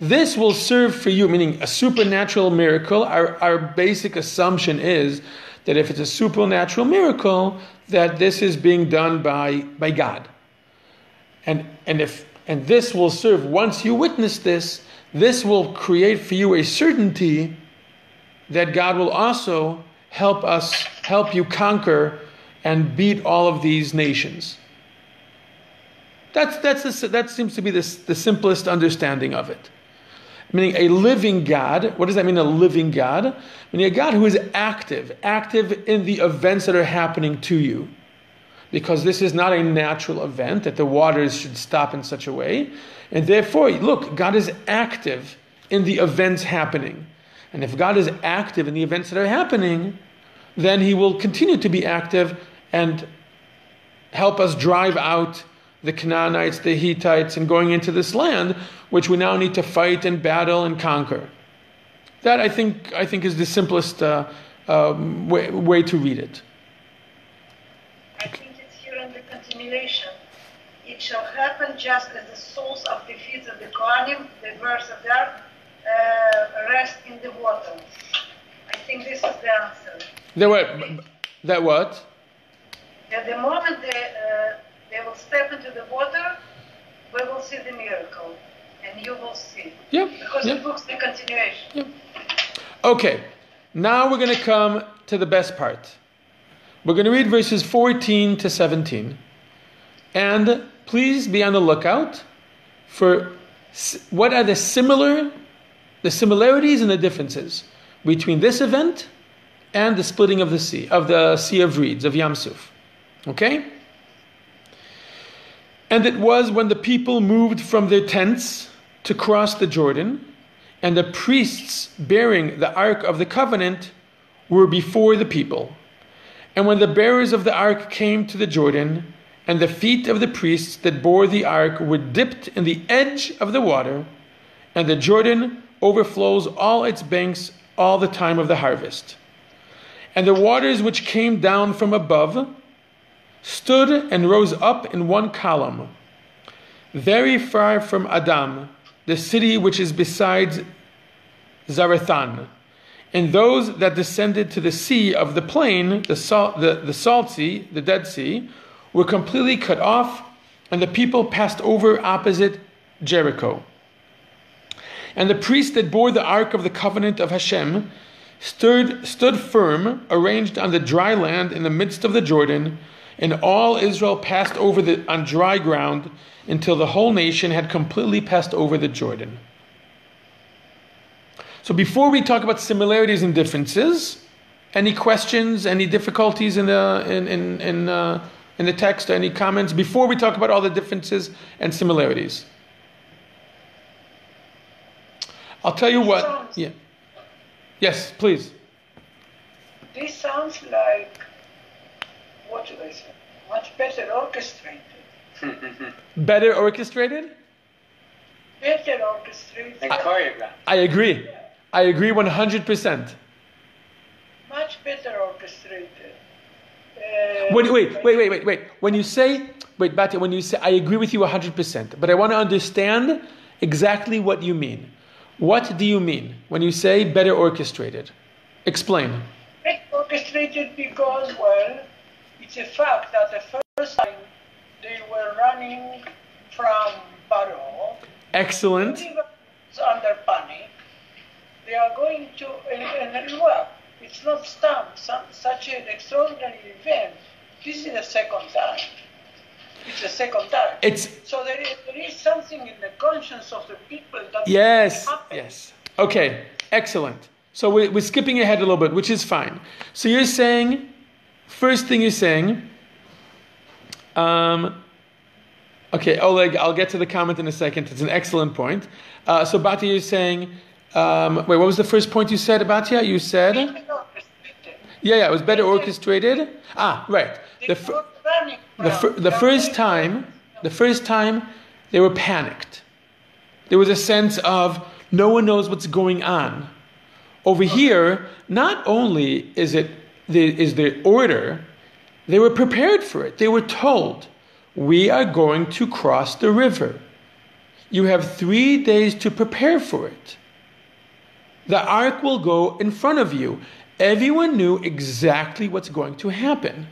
this will serve for you, meaning a supernatural miracle. Our basic assumption is that if it's a supernatural miracle, that this is being done by God. And this will serve, once you witness this will create for you a certainty that God will also help you conquer and beat all of these nations. That seems to be the simplest understanding of it. Meaning a living God. What does that mean, a living God? Meaning a God who is active in the events that are happening to you. Because this is not a natural event that the waters should stop in such a way. And therefore, look, God is active in the events happening. And if God is active in the events that are happening, then He will continue to be active and help us drive out the Canaanites, the Hittites, and going into this land, which we now need to fight and battle and conquer. That I think is the simplest way to read it. I think it's here in the continuation. It shall happen just as the soles of the feet of the Kohanim, the verse of that, rest in the water. I think this is the answer. That what? At the moment they will step into the water, we will see the miracle, and you will see. Yeah. Because the book's the continuation. Yeah. Okay, now we're going to come to the best part. We're going to read verses 14 to 17. And please be on the lookout for what are the similar the similarities and the differences between this event and the splitting of the Sea of Reeds, of Yam Suf. Okay? And it was when the people moved from their tents to cross the Jordan, and the priests bearing the Ark of the Covenant were before the people. And when the bearers of the Ark came to the Jordan, and the feet of the priests that bore the Ark were dipped in the edge of the water, and the Jordan overflows all its banks all the time of the harvest. And the waters which came down from above stood and rose up in one column, very far from Adam, the city which is beside Zarethan. And those that descended to the sea of the plain, the salt sea, the Dead Sea, were completely cut off, and the people passed over opposite Jericho. And the priests that bore the Ark of the Covenant of Hashem stood firm, arranged on the dry land in the midst of the Jordan, and all Israel passed over on dry ground until the whole nation had completely passed over the Jordan. So before we talk about similarities and differences, any questions, any difficulties in the text, any comments before we talk about all the differences and similarities? I'll tell you what. Yeah. Yes, please. This sounds like, what should I say? Much better orchestrated. Better orchestrated? Better orchestrated. And choreographed. I agree. I agree 100%. Much better orchestrated. Wait. When you say, Batya, when you say, I agree with you 100%, but I want to understand exactly what you mean. What do you mean when you say better orchestrated? Explain. Better orchestrated because, well, it's a fact that the first time they were running from Paro. Excellent. Under panic. They are going to, and well, it's not such an extraordinary event. This is the second time. It's the second time. So there is something in the conscience of the people that yes. happen. Yes. Okay. Excellent. So we're skipping ahead a little bit, which is fine. So you're saying, first thing you're saying, okay, Oleg, I'll get to the comment in a second. It's an excellent point. So Batya, you're saying, what was the first point you said, Batya? You said? Yeah, it was better orchestrated. Right. The first time they were panicked. There was a sense of no one knows what's going on. Over here, not only is the order, they were prepared for it. They were told, we are going to cross the river. You have 3 days to prepare for it. The ark will go in front of you. Everyone knew exactly what's going to happen.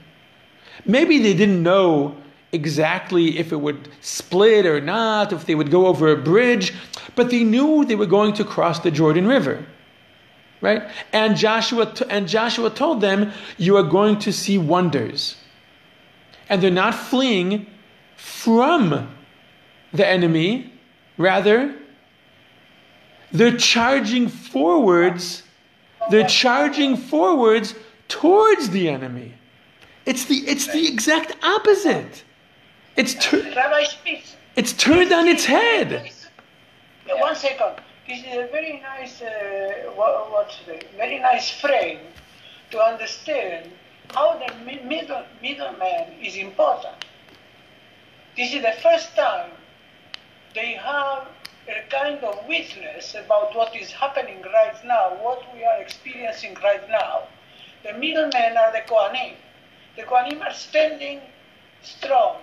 Maybe they didn't know exactly if it would split or not, if they would go over a bridge, but they knew they were going to cross the Jordan River. Right? And Joshua told them, you are going to see wonders. And they're not fleeing from the enemy, rather, they're charging forwards. They're charging forwards towards the enemy. It's the exact opposite. Rabbi Spitz. It's turned on its head. 1 second. This is a very nice, very nice frame to understand how the middleman is important. This is the first time they have a kind of witness about what is happening right now, what we are experiencing right now. The middlemen are the Kohanim. The Kohanim are standing strong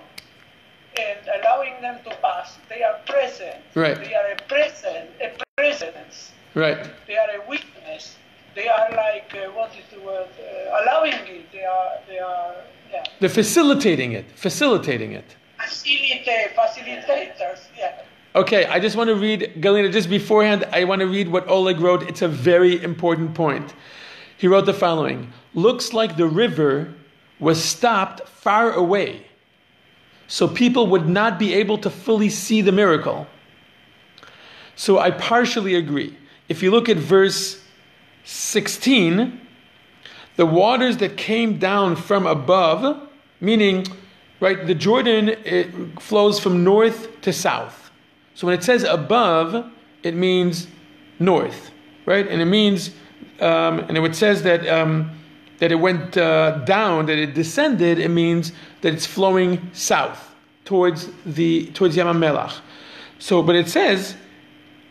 and allowing them to pass. They are present. Right. They are a presence. Right. They are a witness. They are like, what is the word? Allowing it. They are. They're facilitating it. Facilitators, yeah. Okay, I just want to read, Galina, just beforehand, I want to read what Oleg wrote. It's a very important point. He wrote the following: looks like the river was stopped far away, so people would not be able to fully see the miracle. So I partially agree. if you look at verse 16, the waters that came down from above, meaning, right, the Jordan, it flows from north to south. So when it says above, it means north, right? And it means, and it says that that it went down, that it descended, it means that it's flowing south towards Yam HaMelach. So, but it says,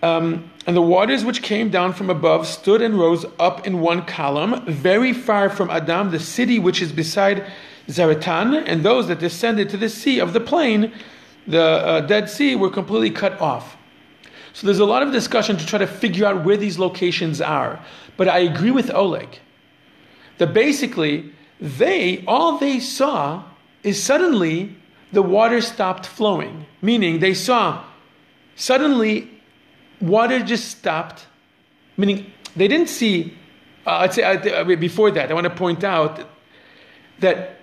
and the waters which came down from above stood and rose up in one column, very far from Adam, the city which is beside Zaratan, and those that descended to the sea of the plain, the Dead Sea, were completely cut off. So there's a lot of discussion to try to figure out where these locations are. But I agree with Oleg that basically all they saw is suddenly the water stopped flowing. Meaning they saw suddenly water just stopped. Meaning they didn't see, before that, I want to point out that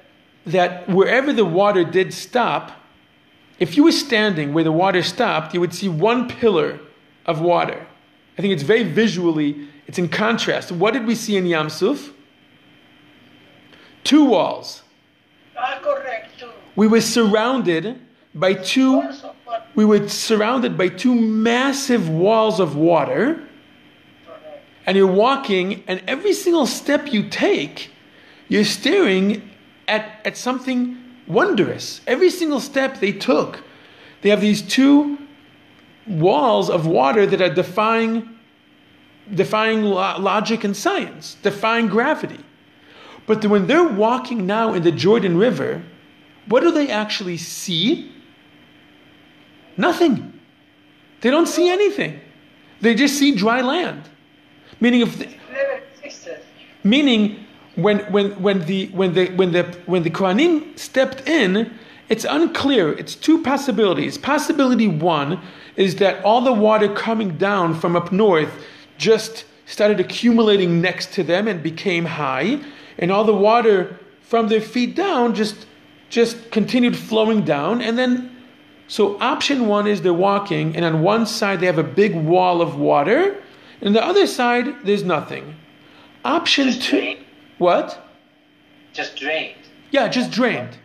wherever the water did stop, if you were standing where the water stopped, you would see one pillar of water. I think it's very visually, it's in contrast. What did we see in Yam Suf? 2 walls. Correct. We were surrounded by two massive walls of water. And you're walking, and every single step you take, you're staring at something wondrous. Every single step they took, they have these 2 walls of water that are defying logic and science, defying gravity. But when they're walking now in the Jordan River, what do they actually see? Nothing. They don't see anything. They just see dry land. Meaning, when the Kohanim stepped in, it's unclear. It's 2 possibilities. Possibility 1 is that all the water coming down from up north just started accumulating next to them and became high, and all the water from their feet down just continued flowing down. And then, so option 1 is they're walking, and on one side they have a big wall of water, and on the other side there's nothing. Option just 2, drained. What? Just drained. Yeah, just drained.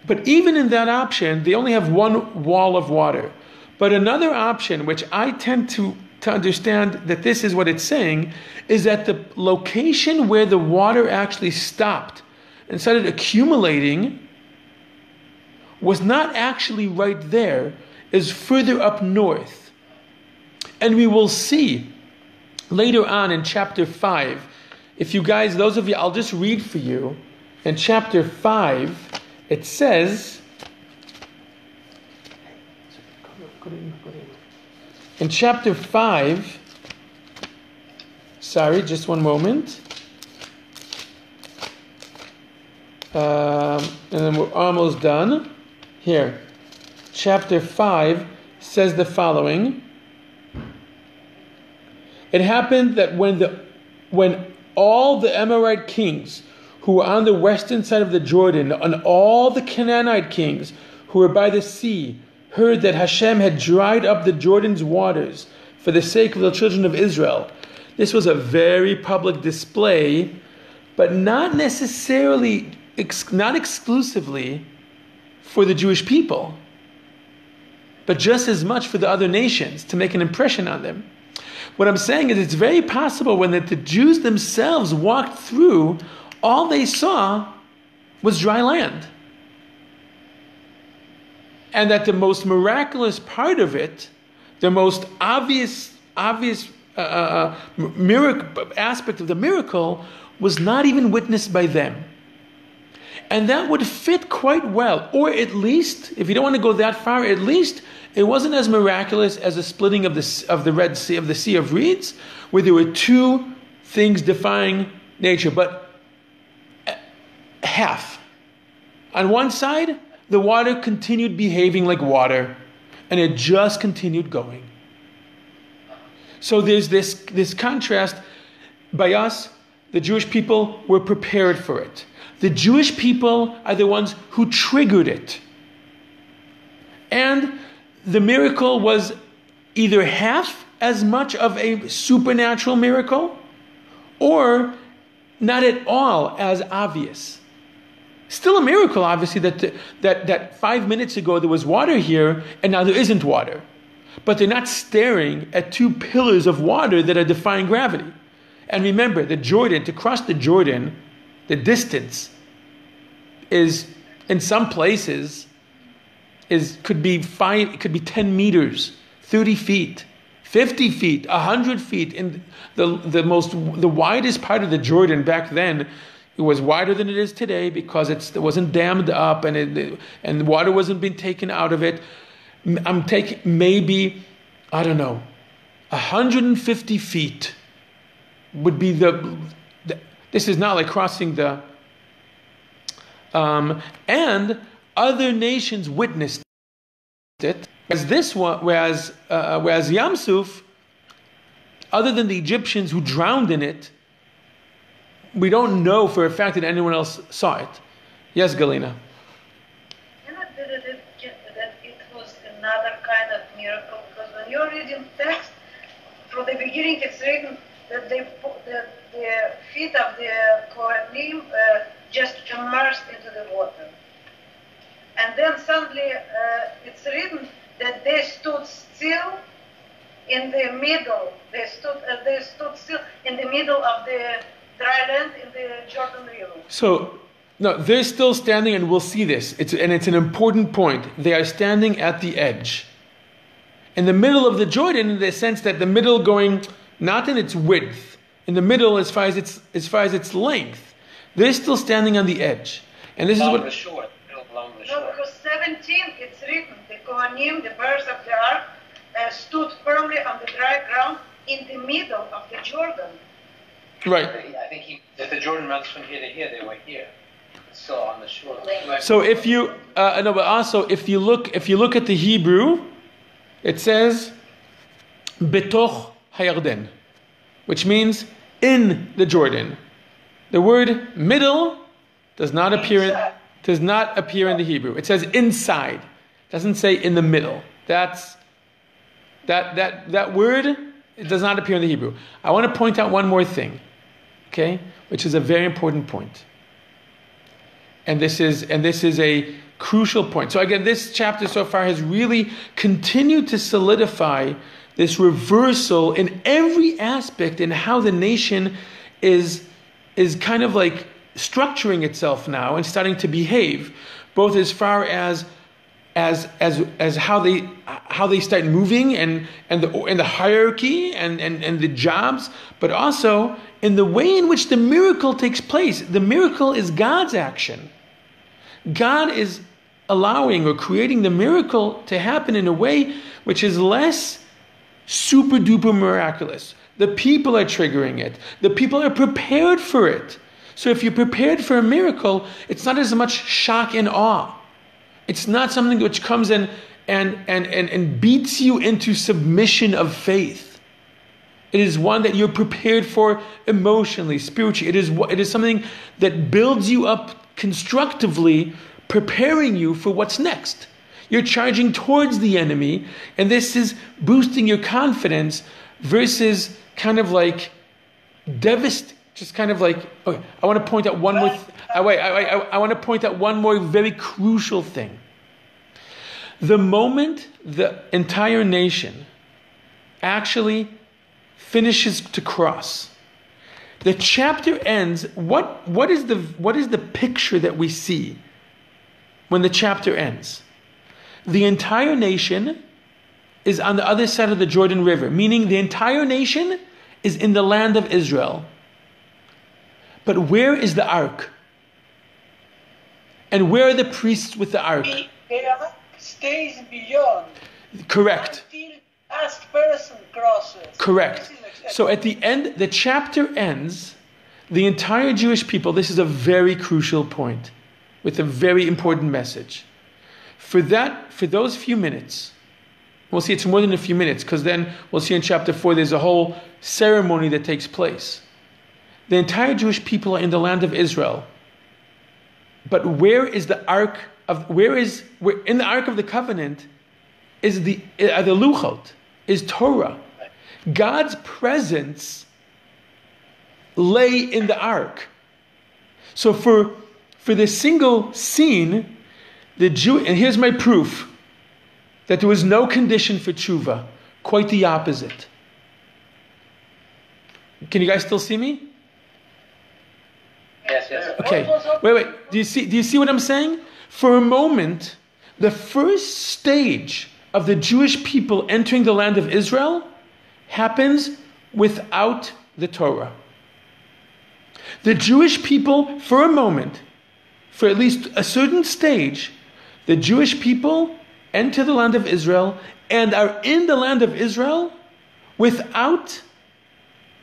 But even in that option, they only have one wall of water. But another option, which I tend to understand that this is what it's saying, is that the location where the water actually stopped and started accumulating was not actually right there, is further up north. And we will see later on in chapter 5, if you guys, those of you, I'll just read for you. In chapter 5, it says, in chapter 5, sorry, just one moment. And then we're almost done. Here, chapter 5 says the following. It happened that when all the Amorite kings who were on the western side of the Jordan, and all the Canaanite kings who were by the sea, heard that Hashem had dried up the Jordan's waters for the sake of the children of Israel. This was a very public display, but not necessarily, not exclusively for the Jewish people, but just as much for the other nations, to make an impression on them. What I'm saying is, it's very possible when the Jews themselves walked through, all they saw was dry land. And that the most miraculous part of it, the most obvious miracle aspect of the miracle, was not even witnessed by them. And that would fit quite well. Or at least, if you don't want to go that far, at least it wasn't as miraculous as the splitting of the Red Sea, of the Sea of Reeds, where there were 2 things defying nature, but half. On one side, the water continued behaving like water, and it just continued going. So there's this contrast. By us, the Jewish people were prepared for it. The Jewish people are the ones who triggered it. And the miracle was either half as much of a supernatural miracle, or not at all as obvious. Still a miracle, obviously, that 5 minutes ago there was water here and now there isn't water. But they're not staring at two pillars of water that are defying gravity. And remember, to cross the Jordan, the distance is, in some places, could be 10 meters, 30 feet, 50 feet, 100 feet. In the widest part of the Jordan back then, it was wider than it is today because it wasn't dammed up and water wasn't being taken out of it. I'm taking maybe, 150 feet would be this is not like crossing the, and other nations witnessed it. Whereas Yam Suf, other than the Egyptians who drowned in it, we don't know for a fact that anyone else saw it. Yes, Galina. Another kind of miracle, because when you're reading text, from the beginning it's written that the feet of the Kohanim just immersed into the water. And then suddenly it's written that they stood still in the middle. They stood still in the middle of the dry land in the Jordan River. So, no, they're still standing, and we'll see this. It's an important point. They are standing at the edge. In the middle of the Jordan, in the sense that the middle going not in its width, in the middle as far as its length. They're still standing on the edge. And this is what... the shore. Along the shore. No, because 17, it's written, the Kohanim, the bearers of the ark, stood firmly on the dry ground in the middle of the Jordan. Right. I think if the Jordan runs from here to here, they were here. So on the shore. So if you but also if you look at the Hebrew, it says betoch hayarden, which means in the Jordan. The word middle does not appear in the Hebrew. It says inside. It doesn't say in the middle. That word, it does not appear in the Hebrew. I want to point out one more thing, okay, which is a very important point. And this is a crucial point. So again, this chapter so far has really continued to solidify this reversal in every aspect in how the nation is kind of like structuring itself now and starting to behave, both as far as how they start moving and the hierarchy and the jobs, but also in the way in which the miracle takes place. The miracle is God's action. God is allowing or creating the miracle to happen in a way which is less super duper miraculous. The people are triggering it. The people are prepared for it. So if you're prepared for a miracle, it's not as much shock and awe. It's not something which comes in and beats you into submission of faith. It is one that you're prepared for emotionally, spiritually. It is something that builds you up constructively, preparing you for what's next. You're charging towards the enemy, and this is boosting your confidence versus kind of like just kind of like, okay, I want to point out one more I want to point out one more very crucial thing. The moment the entire nation actually finishes to cross, the chapter ends. What is the picture that we see when the chapter ends? The entire nation is on the other side of the Jordan River, meaning the entire nation is in the land of Israel. But where is the ark? And where are the priests with the ark? The ark stays beyond. Correct. Until the last person crosses. Correct. So at the end, the chapter ends, the entire Jewish people, this is a very crucial point, with a very important message. For those few minutes, we'll see it's more than a few minutes, because then we'll see in chapter 4 there's a whole ceremony that takes place. The entire Jewish people are in the land of Israel. But where is the ark of in the ark of the covenant are the luchot, is Torah. God's presence lay in the ark. So for this single scene, and here's my proof that there was no condition for tshuva. Quite the opposite. Can you guys still see me? Yes. Okay. Wait. Do you see what I'm saying? For a moment, the first stage of the Jewish people entering the land of Israel happens without the Torah. The Jewish people, for a moment, for at least a certain stage, the Jewish people enter the land of Israel and are in the land of Israel without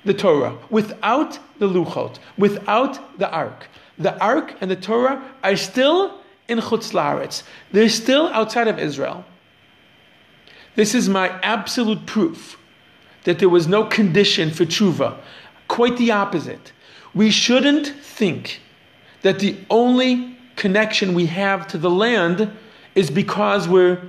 the Torah, without the Luchot, without the Ark. The Ark and the Torah are still in Chutz La'aretz. They're still outside of Israel. This is my absolute proof that there was no condition for tshuva. Quite the opposite. We shouldn't think that the only connection we have to the land is because we're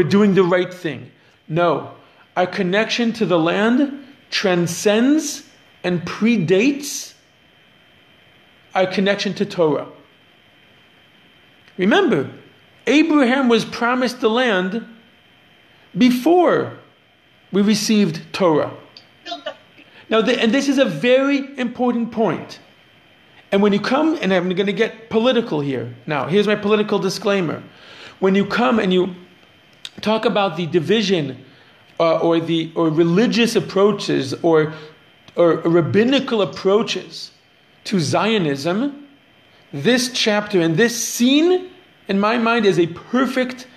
doing the right thing. No. Our connection to the land transcends and predates our connection to Torah. Remember, Abraham was promised the land before we received Torah. Now, and this is a very important point. And when you come, and I'm going to get political here. Now, here's my political disclaimer. When you come and you talk about the division or religious approaches or rabbinical approaches to Zionism, this chapter and this scene, in my mind, is a perfect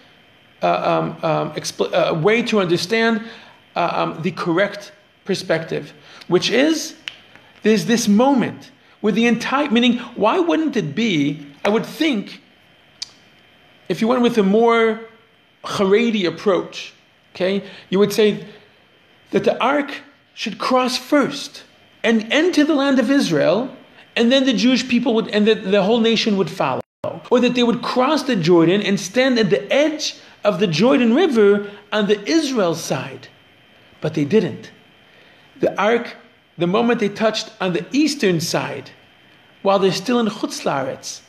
way to understand the correct perspective, which is there's this moment with the entire, meaning, why wouldn't it be, I would think, if you went with a more Haredi approach, okay, you would say that the ark should cross first and enter the land of Israel, and then the Jewish people would, and the whole nation would follow. Or that they would cross the Jordan and stand at the edge of the Jordan River on the Israel side. But they didn't. The ark, the moment they touched on the eastern side, while they're still in Chutz La'aretz,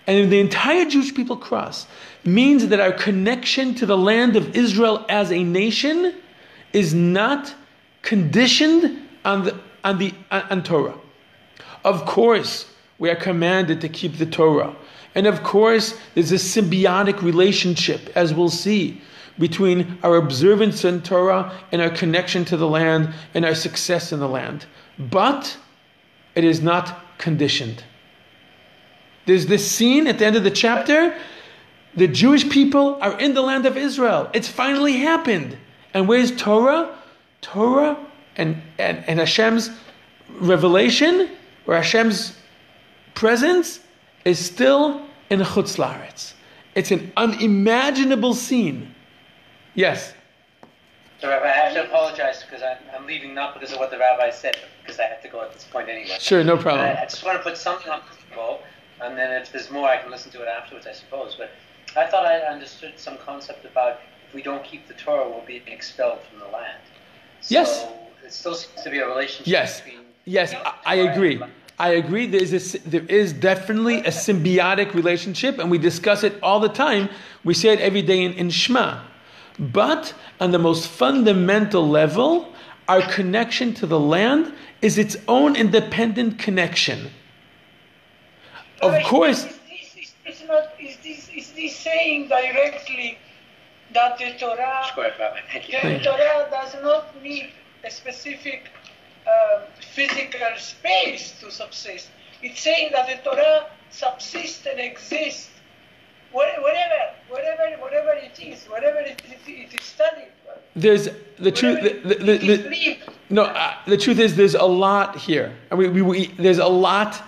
and the entire Jewish people cross, means that our connection to the land of Israel as a nation is not conditioned on Torah. Of course, we are commanded to keep the Torah. And of course, there's a symbiotic relationship, as we'll see, between our observance in Torah and our connection to the land and our success in the land. But it is not conditioned. There's this scene at the end of the chapter. The Jewish people are in the land of Israel. It's finally happened. And where's Torah? Torah and Hashem's revelation, or Hashem's presence, is still in Chutz La'aretz. It's an unimaginable scene. Yes? So, Rabbi, I have to apologize because I'm leaving not because of what the rabbi said, but because I have to go at this point anyway. Sure, no problem. I just want to put something on the table, and then if there's more, I can listen to it afterwards, I suppose. But I thought I understood some concept about if we don't keep the Torah, we'll be expelled from the land. So yes. It still seems to be a relationship between... Yes, I agree. I agree. There is definitely a symbiotic relationship, and we discuss it all the time. We say it every day in Shema. But on the most fundamental level, our connection to the land is its own independent connection. Of course. Is this saying directly that the Torah, the Torah does not need a specific physical space to subsist? It's saying that the Torah subsists and exists wherever it is, wherever it is studied. There's the truth. The truth is there's a lot here. There's a lot.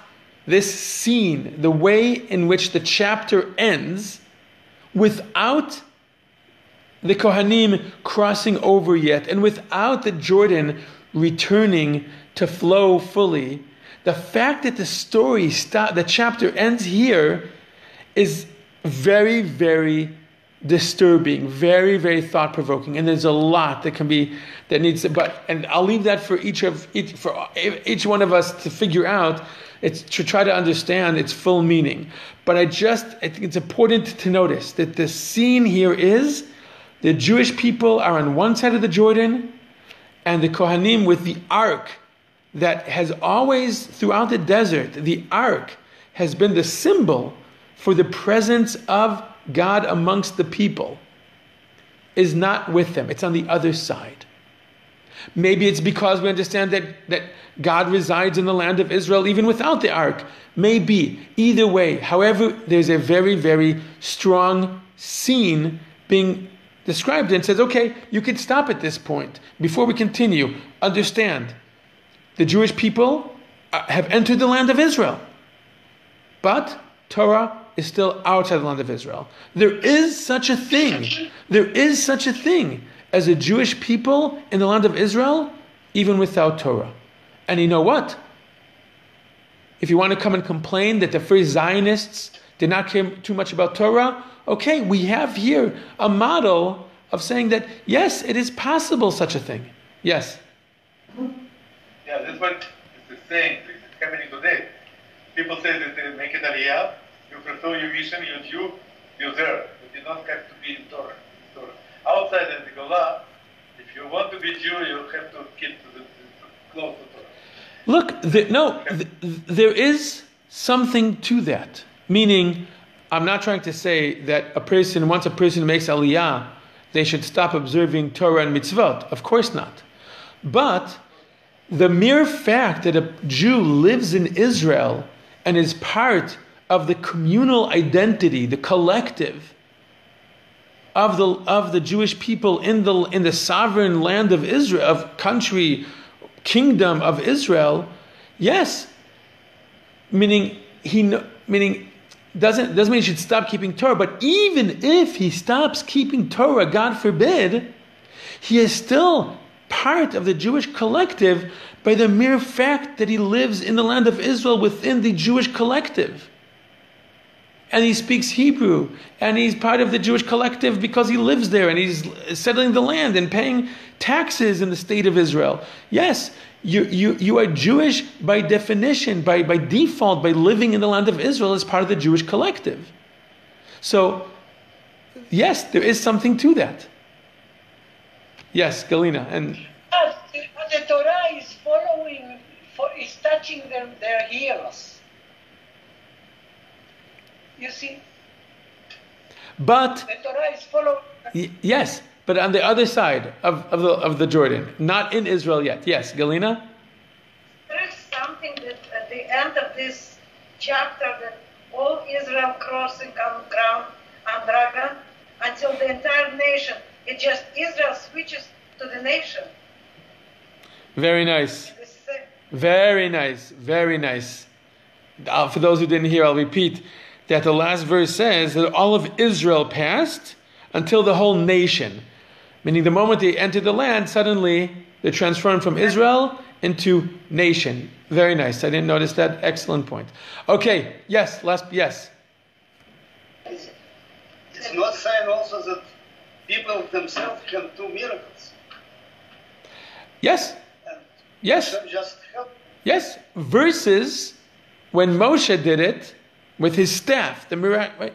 This scene, the way in which the chapter ends, without the Kohanim crossing over yet, and without the Jordan returning to flow fully, the fact that the chapter ends here is very, very disturbing, very, very thought-provoking, and there's a lot that needs to, and I'll leave that for each one of us to figure out. It's to try to understand its full meaning. But I think it's important to notice that the scene here is the Jewish people are on one side of the Jordan, and the Kohanim with the ark that has always, throughout the desert, the ark has been the symbol for the presence of God amongst the people, is not with them. It's on the other side. Maybe it's because we understand that God resides in the land of Israel even without the ark. Maybe. Either way. However, there's a very, very strong scene being described and says, okay, you can stop at this point. Before we continue, understand, the Jewish people have entered the land of Israel. But Torah is still outside the land of Israel. There is such a thing. There is such a thing as a Jewish people in the land of Israel, even without Torah. And you know what? If you want to come and complain that the first Zionists did not care too much about Torah, okay, we have here a model of saying that, yes, it is possible such a thing. Yes? Yeah, that's what it's the saying. It's happening today. People say that they make it aliyah, you fulfill your mission, you're Jew, you're there. But you don't have to be in Torah. Outside in the Golah, if you want to be Jew, you have to keep close to Torah. Look, there is something to that. Meaning, I'm not trying to say that once a person makes aliyah, they should stop observing Torah and mitzvot. Of course not. But the mere fact that a Jew lives in Israel and is part of the communal identity, the collective of the Jewish people in the sovereign land of Israel, of kingdom of Israel, yes, meaning doesn't mean he should stop keeping Torah. But even if he stops keeping Torah, God forbid, he is still part of the Jewish collective by the mere fact that he lives in the land of Israel within the Jewish collective. And he speaks Hebrew, and he's part of the Jewish collective because he lives there, and he's settling the land and paying taxes in the state of Israel. Yes, you are Jewish by definition, by default, by living in the land of Israel as part of the Jewish collective. So, yes, there is something to that. Yes, Galina. And the Torah is is touching their ears. You see? But the Torah is following. Yes, but on the other side of the Jordan, not in Israel yet. Yes, Galina? There is something that at the end of this chapter that all Israel crossing on ground on dragon until the entire nation. It just Israel switches to the nation. Very nice. Very nice. Very nice. For those who didn't hear, I'll repeat that the last verse says that all of Israel passed until the whole nation. Meaning the moment they entered the land, suddenly they're transformed from Israel into nation. Very nice. I didn't notice that. Excellent point. Okay. Yes. Yes. It's not saying also that people themselves can do miracles. Yes. Yes. Just help. Yes. Versus when Moshe did it with his staff, the miracle. Right?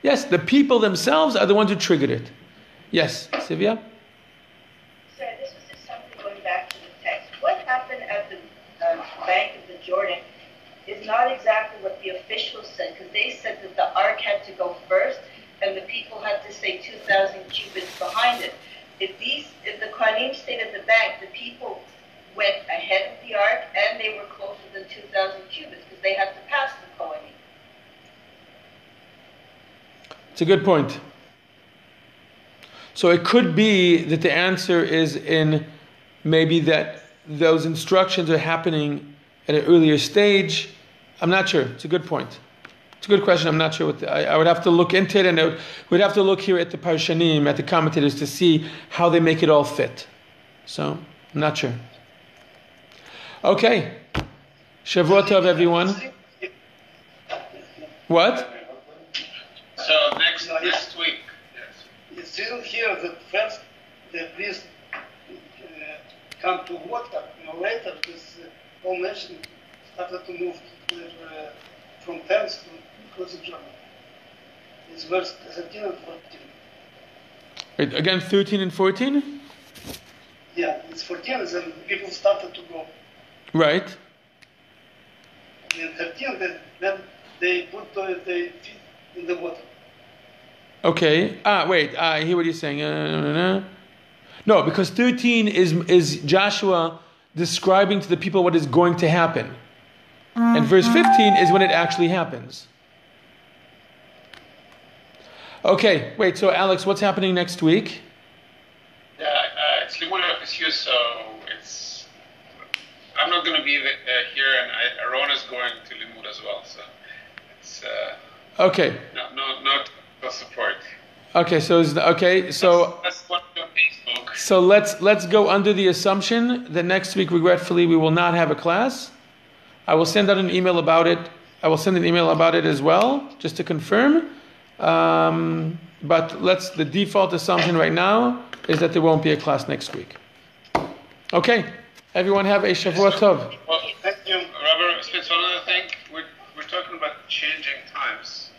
Yes, the people themselves are the ones who triggered it. Yes, Sylvia? Sorry, this was just something going back to the text. What happened at the bank of the Jordan is not exactly what the officials said, because they said that the ark had to go first, and the people had to say 2,000 cubits behind it. If the Kohanim stayed at the bank, the people went ahead of the ark, and they were closer than 2,000 cubits, because they had to pass the Kohanim. It's a good point. So it could be that the answer is in maybe that those instructions are happening at an earlier stage. I'm not sure. It's a good point. It's a good question. I'm not sure what I would have to look into it, and we'd have to look here at the Parshanim, at the commentators, to see how they make it all fit. So I'm not sure. Okay. Shavua Tov, everyone. What? So next week. still here that first the priest come to water, later this whole nation started to move from tents to across the Jordan. It's verse 13 and 14. Wait, again, 13 and 14? Yeah, it's 14, and people started to go. Right. And 13, then they put their feet in the water. Okay. Wait. I hear what you're saying. No, because 13 is Joshua describing to the people what is going to happen. And verse 15 is when it actually happens. Okay, wait, so Alex, what's happening next week? Yeah, it's Limud FSU, so I'm not going to be here, and Aaron is going to Limud as well, so it's okay. No support. Okay, so That's what on Facebook. So let's go under the assumption that next week, regretfully, we will not have a class. I will send out an email about it. I will send an email about it as well, just to confirm. But the default assumption right now is that there won't be a class next week. Okay, everyone have a Shavua Tov. Well, thank you. Rabbi Spitz, one other thing, we're talking about changing times.